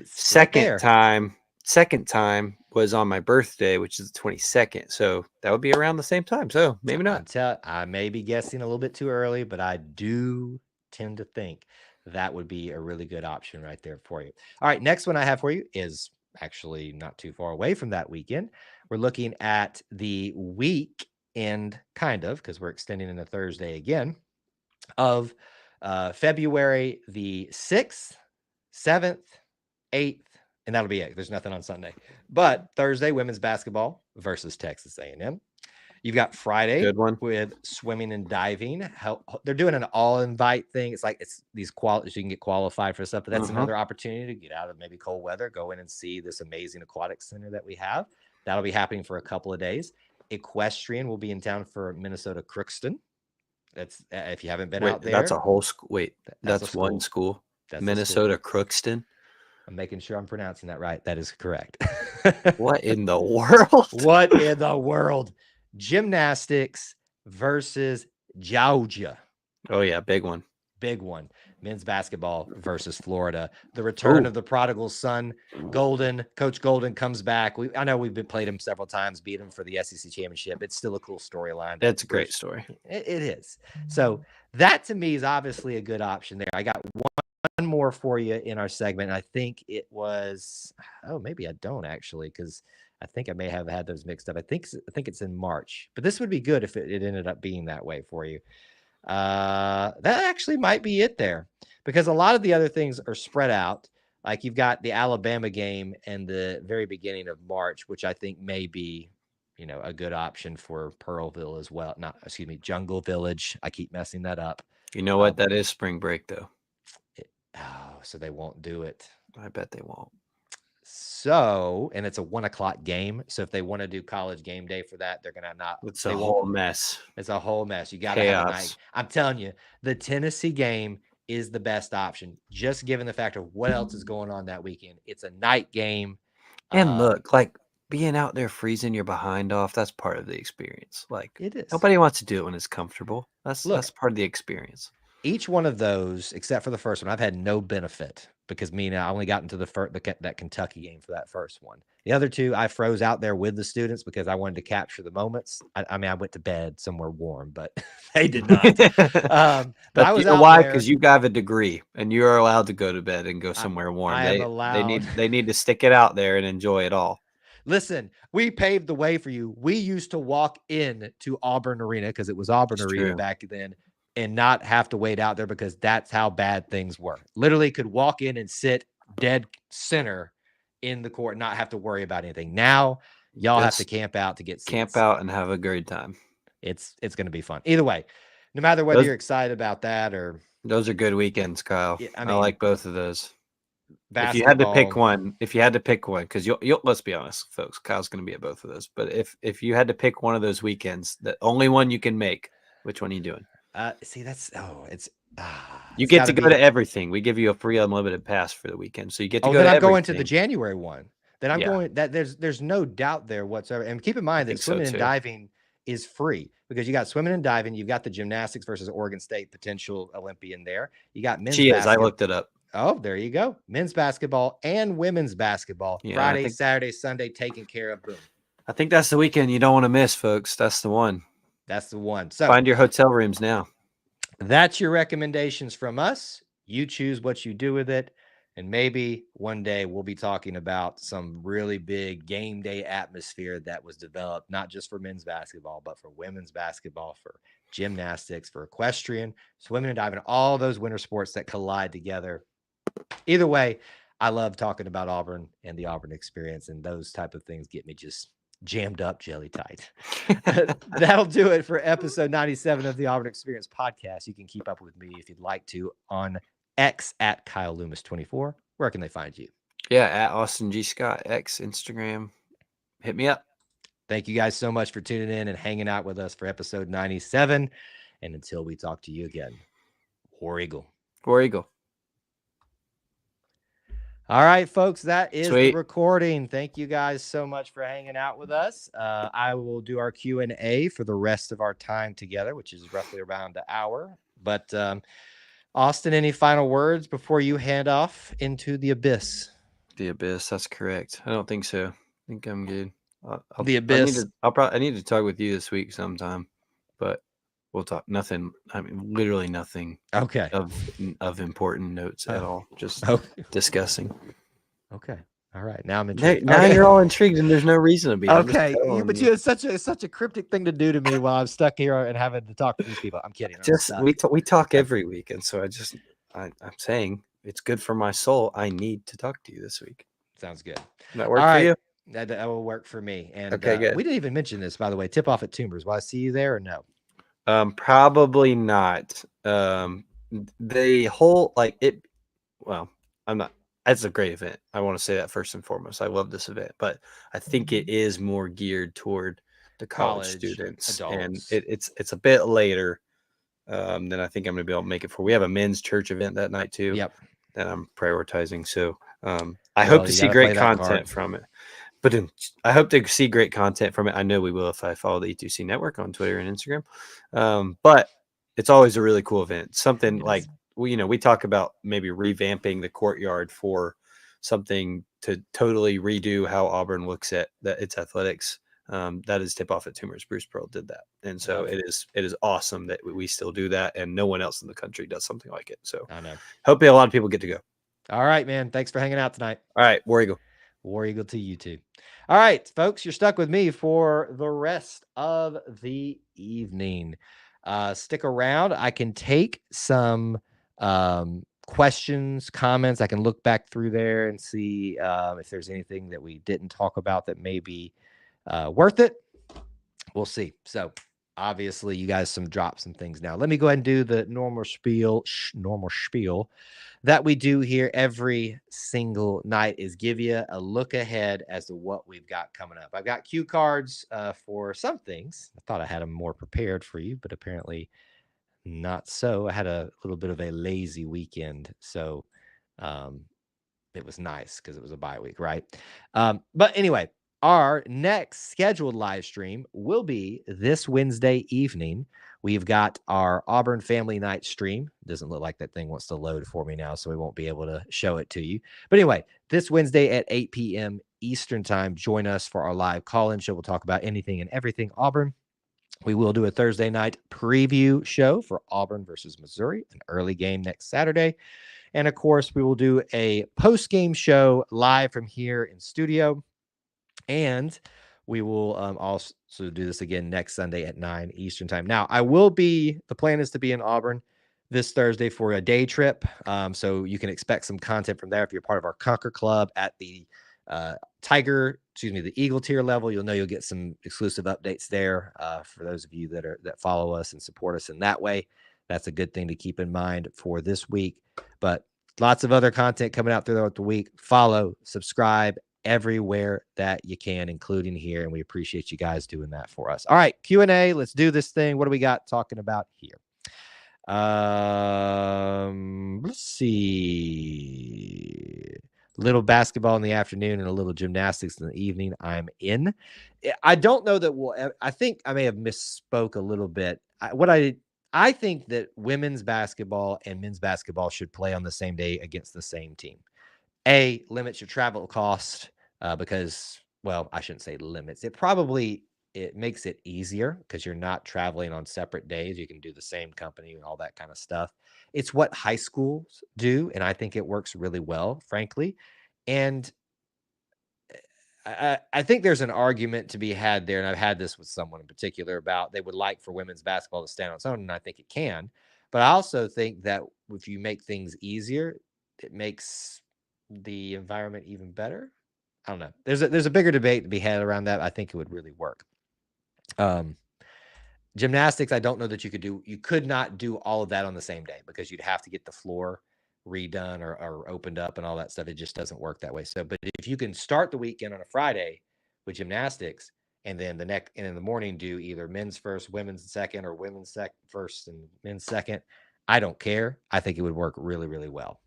[SPEAKER 2] second time was on my birthday, which is the 22nd. So that would be around the same time. So maybe not.
[SPEAKER 1] I may be guessing a little bit too early, but I do tend to think that would be a really good option right there for you. All right, next one I have for you is actually not too far away from that weekend. We're looking at the weekend, kind of, because we're extending into Thursday again, of February the 6th, 7th, 8th, and that'll be it. There's nothing on Sunday. But Thursday, women's basketball versus Texas A&M. You've got Friday with swimming and diving. They're doing an all-invite thing. It's like these so you can get qualified for stuff, but that's another opportunity to get out of maybe cold weather, go in and see this amazing aquatic center that we have. That'll be happening for a couple of days. Equestrian will be in town for Minnesota Crookston. That's if you haven't been out there.
[SPEAKER 2] That's a whole school. Wait, that's one school. That's Minnesota Crookston.
[SPEAKER 1] I'm making sure I'm pronouncing that right. That is correct.
[SPEAKER 2] What in the world?
[SPEAKER 1] What in the world? Gymnastics versus Georgia.
[SPEAKER 2] Oh, yeah. Big one.
[SPEAKER 1] Big one. Men's basketball versus Florida. The return of the prodigal son, Coach Golden comes back. I know we've played him several times, beat him for the SEC championship. It's still a cool storyline.
[SPEAKER 2] That's a great story.
[SPEAKER 1] It is. So that to me is obviously a good option there. I got one more for you in our segment. I think it was, maybe I don't actually, because I think I may have had those mixed up. I think it's in March, but this would be good if it ended up being that way for you. That actually might be it there, because a lot of the other things are spread out. Like you've got the Alabama game and the very beginning of March, which I think may be, a good option for Pearlville as well. Jungle Village. I keep messing that up.
[SPEAKER 2] You know what? That is spring break though.
[SPEAKER 1] So they won't do it.
[SPEAKER 2] I bet they won't.
[SPEAKER 1] So, and it's a 1:00 game. So if they want to do college game day for that, they're going to not.
[SPEAKER 2] It's a whole mess.
[SPEAKER 1] It's a whole mess. You got to have a night. I'm telling you, the Tennessee game is the best option, just given the fact of what else is going on that weekend. It's a night game.
[SPEAKER 2] And look, like being out there freezing your behind off, that's part of the experience. Like
[SPEAKER 1] it is.
[SPEAKER 2] Nobody wants to do it when it's comfortable. That's part of the experience.
[SPEAKER 1] Each one of those, except for the first one, I've had no benefit because I only got into that Kentucky game for that first one. The other two, I froze out there with the students because I wanted to capture the moments. I went to bed somewhere warm, but they did not. But I was
[SPEAKER 2] why? Because you got a degree and you are allowed to go to bed and go somewhere warm. They need to stick it out there and enjoy it all.
[SPEAKER 1] Listen, we paved the way for you. We used to walk in to Auburn Arena because it was Auburn Arena back then, and not have to wait out there because that's how bad things were. Literally could walk in and sit dead center in the court, not have to worry about anything. Now y'all have to camp out to get seats.
[SPEAKER 2] Camp out and have a great time.
[SPEAKER 1] It's going to be fun. Either way, no matter whether you're excited about that or.
[SPEAKER 2] Those are good weekends, Kyle. I like both of those. If you had to pick
[SPEAKER 1] basketball.
[SPEAKER 2] one, because you'll let's be honest, folks, Kyle's going to be at both of those. But if you had to pick one of those weekends, the only one you can make, which one are you doing?
[SPEAKER 1] See,
[SPEAKER 2] You
[SPEAKER 1] it's
[SPEAKER 2] get
[SPEAKER 1] got
[SPEAKER 2] to
[SPEAKER 1] to
[SPEAKER 2] go to
[SPEAKER 1] be.
[SPEAKER 2] everything. We give you a free unlimited pass for the weekend, so you get to
[SPEAKER 1] Oh,
[SPEAKER 2] go
[SPEAKER 1] then
[SPEAKER 2] to
[SPEAKER 1] I'm going to the
[SPEAKER 2] everything.
[SPEAKER 1] January one. Then I'm
[SPEAKER 2] Yeah,
[SPEAKER 1] going that there's no doubt there whatsoever. And keep in
[SPEAKER 2] I
[SPEAKER 1] mind that
[SPEAKER 2] think so
[SPEAKER 1] swimming and
[SPEAKER 2] too.
[SPEAKER 1] diving is free because you got swimming and diving, you've got the gymnastics versus Oregon State potential Olympian there. You got men's
[SPEAKER 2] She is. I
[SPEAKER 1] basketball.
[SPEAKER 2] looked it up.
[SPEAKER 1] Oh, there you go. Men's basketball and women's basketball.
[SPEAKER 2] Yeah,
[SPEAKER 1] Friday, Saturday, Sunday taken care of. Boom.
[SPEAKER 2] I think that's the weekend you don't want to miss, folks. That's the one.
[SPEAKER 1] That's the one. So
[SPEAKER 2] Find your hotel rooms now.
[SPEAKER 1] that's your recommendations from us. You choose what you do with it. And maybe one day we'll be talking about some really big game day atmosphere that was developed, not just for men's basketball, but for women's basketball, for gymnastics, for equestrian, swimming and diving, all those winter sports that collide together. Either way, I love talking about Auburn and the Auburn experience, and those type of things get me just jammed up, jelly tight. That'll do it for episode 97 of the Auburn Experience podcast. You can keep up with me if you'd like to on X at Kyle Loomis 24. Where can they find you?
[SPEAKER 2] Yeah, at Austin G. Scott, X, Instagram. Hit me up.
[SPEAKER 1] Thank you guys so much for tuning in and hanging out with us for episode 97. And until we talk to you again, War Eagle.
[SPEAKER 2] War Eagle.
[SPEAKER 1] All right, folks, that is
[SPEAKER 2] Sweet.
[SPEAKER 1] the recording. Thank you guys so much for hanging out with us. I will do our Q&A for the rest of our time together, which is roughly around an hour. But Austin, any final words before you hand off into the abyss?
[SPEAKER 2] The abyss. That's correct. I don't think so. I think I'm good.
[SPEAKER 1] The abyss.
[SPEAKER 2] I need to talk with you this week sometime, but we'll talk. Nothing. I mean, literally nothing.
[SPEAKER 1] Okay.
[SPEAKER 2] Of important notes at all. Just discussing.
[SPEAKER 1] Okay. All right. Now I'm intrigued.
[SPEAKER 2] Now you're all intrigued, and there's no reason to be.
[SPEAKER 1] Okay. But it's such a cryptic thing to do to me while I'm stuck here and having to talk to these people. I'm kidding.
[SPEAKER 2] We talk every week, and so I'm saying it's good for my soul. I need to talk to you this week.
[SPEAKER 1] Sounds good.
[SPEAKER 2] That work for you?
[SPEAKER 1] That will work for me. And
[SPEAKER 2] okay, good.
[SPEAKER 1] We didn't even mention this, by the way. Tip off at Tombers. Will I see you there or no?
[SPEAKER 2] Probably not. The whole it. Well, I'm not. It's a great event. I want to say that first and foremost. I love this event, but I think it is more geared toward the college students, adults. And it's a bit later than I think I'm going to be able to make it for. We have a men's church event that night too.
[SPEAKER 1] Yep.
[SPEAKER 2] That I'm prioritizing. So I hope to see great content from it. But I hope to see great content from it. I know we will if I follow the E2C Network on Twitter and Instagram. But it's always a really cool event. Something like we talk about maybe revamping the courtyard for something to totally redo how Auburn looks at its athletics. That is Tip Off at Tumors. Bruce Pearl did that, and so it is awesome that we still do that, and no one else in the country does something like it. So
[SPEAKER 1] I know.
[SPEAKER 2] Hope a lot of people get to go.
[SPEAKER 1] All right, man. Thanks for hanging out tonight.
[SPEAKER 2] All right, War Eagle.
[SPEAKER 1] War Eagle to you too. All right, folks, you're stuck with me for the rest of the evening. Stick around. I can take some questions, comments. I can look back through there and see if there's anything that we didn't talk about that may be worth it. We'll see. So obviously you guys drop some things now. Let me go ahead and do the normal spiel that we do here every single night, is give you a look ahead as to what we've got coming up. I've got cue cards for some things. I thought I had them more prepared for you, but apparently not so. I had a little bit of a lazy weekend, so it was nice because it was a bye week, right? But anyway, our next scheduled live stream will be this Wednesday evening. We've got our Auburn Family Night stream. Doesn't look like that thing wants to load for me now, so we won't be able to show it to you. But anyway, this Wednesday at 8 p.m. Eastern time, join us for our live call-in show. We'll talk about anything and everything Auburn. We will do a Thursday night preview show for Auburn versus Missouri, an early game next Saturday. And of course, we will do a post-game show live from here in studio. And we will also do this again next Sunday at 9 Eastern time. Now, the plan is to be in Auburn this Thursday for a day trip. So you can expect some content from there. If you're part of our Conquer Club at the the Eagle tier level, you'll get some exclusive updates there for those of you that follow us and support us in that way. That's a good thing to keep in mind for this week. But Lots of other content coming out throughout the week. Follow, subscribe everywhere that you can, including here. And we appreciate you guys doing that for us. All right, Q&A. Let's do this thing. What do we got talking about here? Let's see. Little basketball in the afternoon and a little gymnastics in the evening. I'm in. I don't know that I think I may have misspoke a little bit. I think that women's basketball and men's basketball should play on the same day against the same team. Limits your travel cost because, well, I shouldn't say limits. It makes it easier because you're not traveling on separate days. You can do the same company and all that kind of stuff. It's what high schools do, and I think it works really well, frankly. And I think there's an argument to be had there, and I've had this with someone in particular about they would like for women's basketball to stand on its own, and I think it can. But I also think that if you make things easier, it makes the environment even better. I don't know. There's a bigger debate to be had around that. I think it would really work. Gymnastics, I don't know that you could not do all of that on the same day because you'd have to get the floor redone or opened up and all that stuff. It just doesn't work that way. So, but if you can start the weekend on a Friday with gymnastics and then in the morning do either men's first, women's second, or women's first and men's second, I don't care. I think it would work really, really well.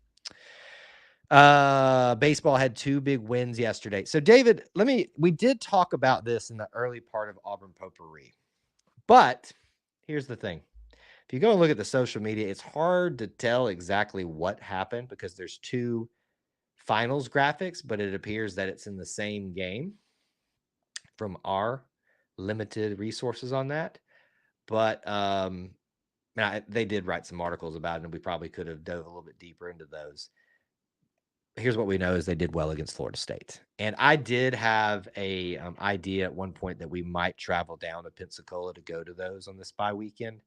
[SPEAKER 1] Baseball had 2 big wins yesterday. So David, we did talk about this in the early part of Auburn Potpourri, but here's the thing. If you go and look at the social media, it's hard to tell exactly what happened because there's 2 finals graphics, but it appears that it's in the same game from our limited resources on that. But they did write some articles about it, and we probably could have dove a little bit deeper into those. Here's what we know is they did well against Florida State. And I did have a idea at one point that we might travel down to Pensacola to go to those on this bye weekend.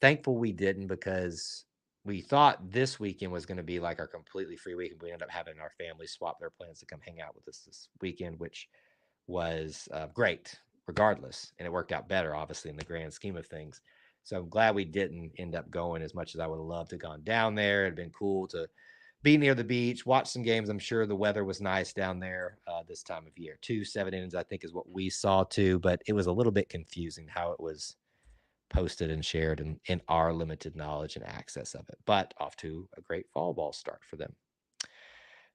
[SPEAKER 1] Thankful we didn't because we thought this weekend was going to be like our completely free weekend. We ended up having our family swap their plans to come hang out with us this weekend, which was great regardless. And it worked out better, obviously, in the grand scheme of things. So I'm glad we didn't end up going as much as I would have loved to have gone down there. It'd been cool to be near the beach, watch some games. I'm sure the weather was nice down there this time of year. 2 7 innings, I think, is what we saw too, but it was a little bit confusing how it was posted and shared in our limited knowledge and access of it. But off to a great fall ball start for them.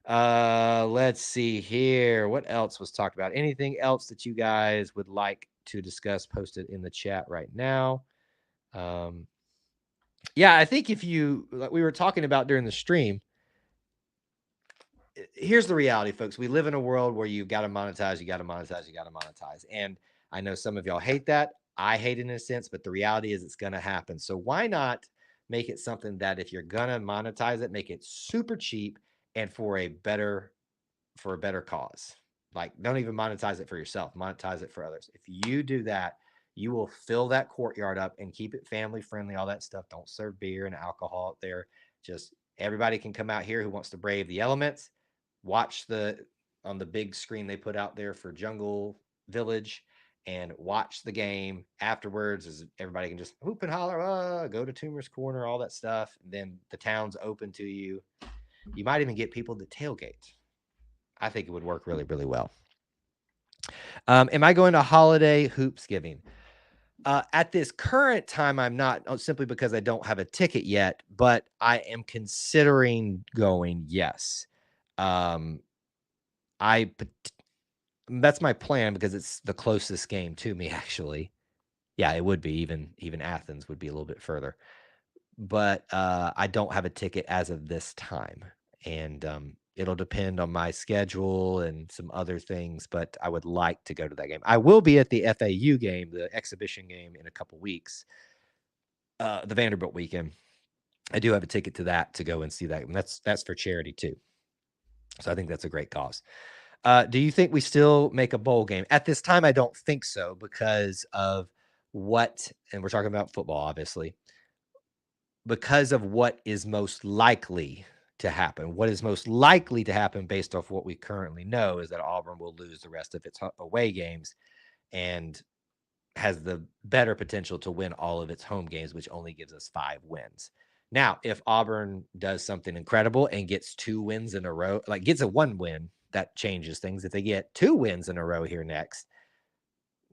[SPEAKER 1] Let's see here. What else was talked about? Anything else that you guys would like to discuss? Post it in the chat right now. Yeah, I think like we were talking about during the stream, here's the reality, folks. We live in a world where you got to monetize, you got to monetize, you got to monetize. And I know some of y'all hate that. I hate it in a sense, but the reality is it's going to happen. So why not make it something that if you're going to monetize it, make it super cheap and for a better cause. Like, don't even monetize it for yourself, monetize it for others. If you do that, you will fill that courtyard up and keep it family friendly, all that stuff. Don't serve beer and alcohol out there. Just everybody can come out here who wants to brave the elements, watch on the big screen they put out there for Jungle Village, and watch the game afterwards as everybody can just hoop and holler, go to Toomer's Corner, all that stuff. And then the town's open to you. You might even get people to tailgate. I think it would work really, really well. Am I going to holiday hoopsgiving? At this current time, I'm not, simply because I don't have a ticket yet, but I am considering going, yes. That's my plan because it's the closest game to me, actually. Yeah, it would be. Even Athens would be a little bit further. But I don't have a ticket as of this time. And it'll depend on my schedule and some other things, but I would like to go to that game. I will be at the FAU game, the exhibition game, in a couple weeks, the Vanderbilt weekend. I do have a ticket to that to go and see that. And that's for charity too. So I think that's a great cause. Do you think we still make a bowl game? At this time, I don't think so because of and we're talking about football, obviously, because of what is most likely to happen. What is most likely to happen based off what we currently know is that Auburn will lose the rest of its away games and has the better potential to win all of its home games, which only gives us 5 wins. Now, if Auburn does something incredible and gets 2 wins in a row, like gets a 1 win, that changes things. If they get 2 wins in a row here next,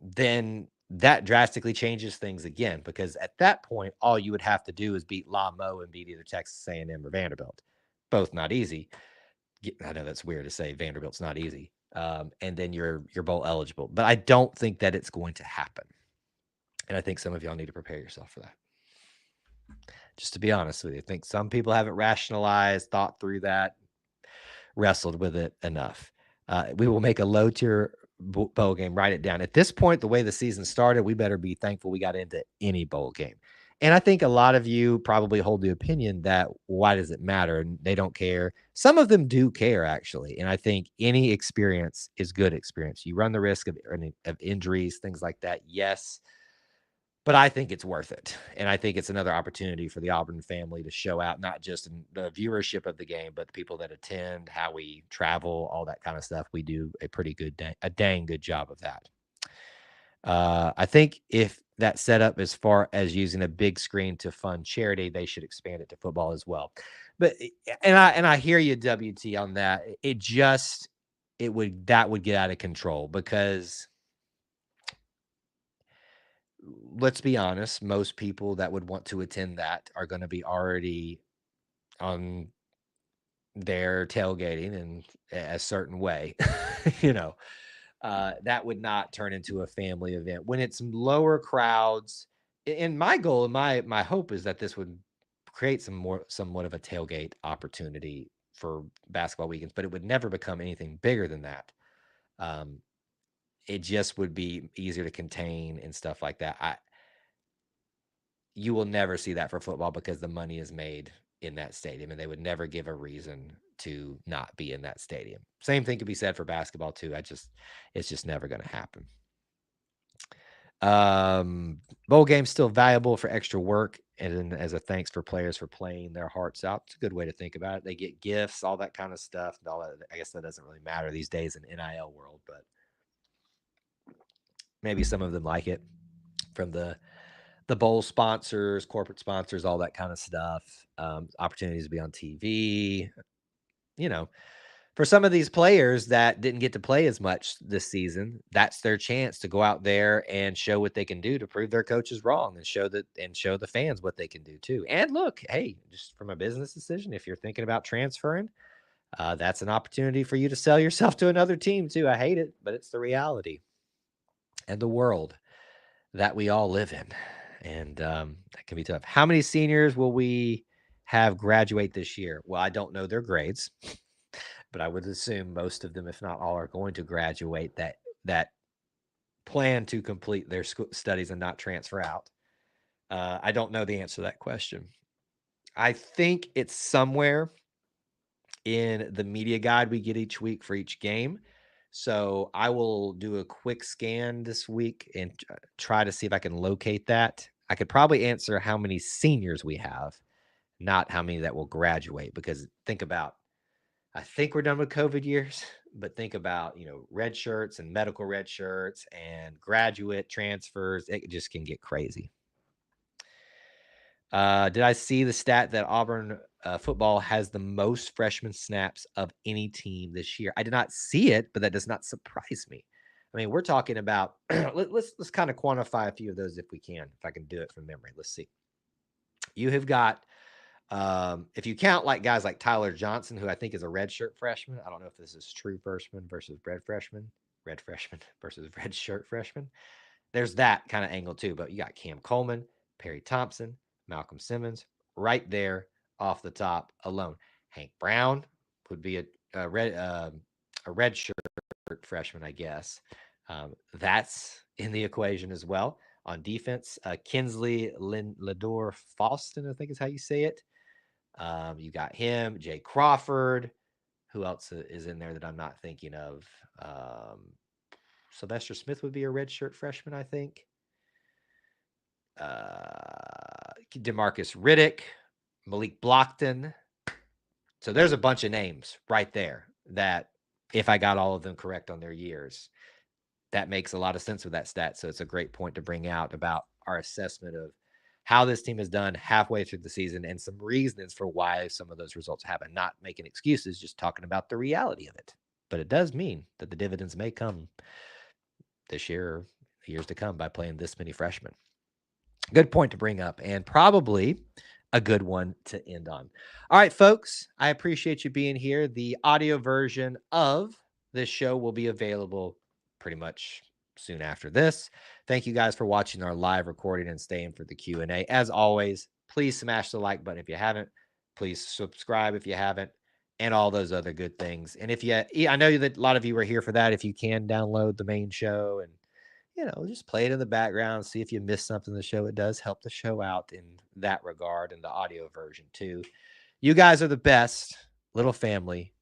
[SPEAKER 1] then that drastically changes things again, because at that point, all you would have to do is beat La Mo and beat either Texas A&M or Vanderbilt. Both not easy. I know that's weird to say. Vanderbilt's not easy. And then you're bowl eligible. But I don't think that it's going to happen. And I think some of y'all need to prepare yourself for that. Just to be honest with you, I think some people haven't rationalized, thought through that, wrestled with it enough. We will make a low tier bowl game. Write it down. At this point, the way the season started, we better be thankful we got into any bowl game. And I think a lot of you probably hold the opinion that why does it matter? And they don't care. Some of them do care, actually. And I think any experience is good experience. You run the risk of injuries, things like that. Yes. But I think it's worth it. And I think it's another opportunity for the Auburn family to show out, not just in the viewership of the game, but the people that attend, how we travel, all that kind of stuff. We do a pretty good, a dang good job of that. I think if that setup as far as using a big screen to fund charity, they should expand it to football as well. But and I hear you, WT, on that. That would get out of control, because let's be honest, most people that would want to attend that are going to be already on their tailgating in a certain way. you know, that would not turn into a family event when it's lower crowds. And my goal and my hope is that this would create somewhat of a tailgate opportunity for basketball weekends, but it would never become anything bigger than that. It just would be easier to contain and stuff like that. You will never see that for football because the money is made in that stadium, and they would never give a reason to not be in that stadium. Same thing could be said for basketball too. It's just never going to happen. Bowl game's still valuable for extra work and as a thanks for players for playing their hearts out. It's a good way to think about it. They get gifts, all that kind of stuff. And all that, I guess that doesn't really matter these days in NIL world, but maybe some of them like it from the bowl sponsors, corporate sponsors, all that kind of stuff. Opportunities to be on TV. For some of these players that didn't get to play as much this season, that's their chance to go out there and show what they can do to prove their coaches wrong, and show the fans what they can do too. And look, hey, just from a business decision, if you're thinking about transferring, that's an opportunity for you to sell yourself to another team too. I hate it, but it's the reality and the world that we all live in. And that can be tough. How many seniors will we have graduate this year? Well, I don't know their grades, but I would assume most of them, if not all, are going to graduate that plan to complete their studies and not transfer out. I don't know the answer to that question. I think it's somewhere in the media guide we get each week for each game. So I will do a quick scan this week and try to see if I can locate that. I could probably answer how many seniors we have, not how many that will graduate, because think about, I think we're done with COVID years, but think about, red shirts and medical red shirts and graduate transfers. It just can get crazy. Did I see the stat that Auburn football has the most freshman snaps of any team this year? I did not see it, but that does not surprise me. I mean, we're talking about let's kind of quantify a few of those if we can, if I can do it from memory. Let's see. You have got, if you count like guys like Tyler Johnson, who I think is a redshirt freshman. I don't know if this is true freshman versus red freshman versus redshirt freshman. There's that kind of angle too. But you got Cam Coleman, Perry Thompson, Malcolm Simmons right there off the top alone. Hank Brown would be a red shirt freshman, I guess. That's in the equation as well. On defense, Kinsley Lador Faustin, I think is how you say it. You got him, Jay Crawford. Who else is in there that I'm not thinking of? Sylvester Smith would be a redshirt freshman, I think. Demarcus Riddick, Malik Blockton. So there's a bunch of names right there that, if I got all of them correct on their years, that makes a lot of sense with that stat. So it's a great point to bring out about our assessment of how this team has done halfway through the season and some reasons for why some of those results happen. Not making excuses, just talking about the reality of it. But it does mean that the dividends may come this year or years to come by playing this many freshmen. Good point to bring up, and probably a good one to end on. All right, folks, I appreciate you being here. The audio version of this show will be available pretty much soon after this. Thank you guys for watching our live recording and staying for the Q&A. As always, please smash the like button if you haven't. Please subscribe if you haven't, and all those other good things. And if you, I know that a lot of you are here for that. If you can download the main show and just play it in the background, see if you miss something in the show. It does help the show out in that regard, and the audio version too. You guys are the best little family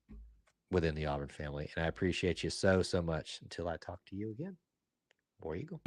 [SPEAKER 1] within the Auburn family, and I appreciate you so much. Until I talk to you again, War Eagle.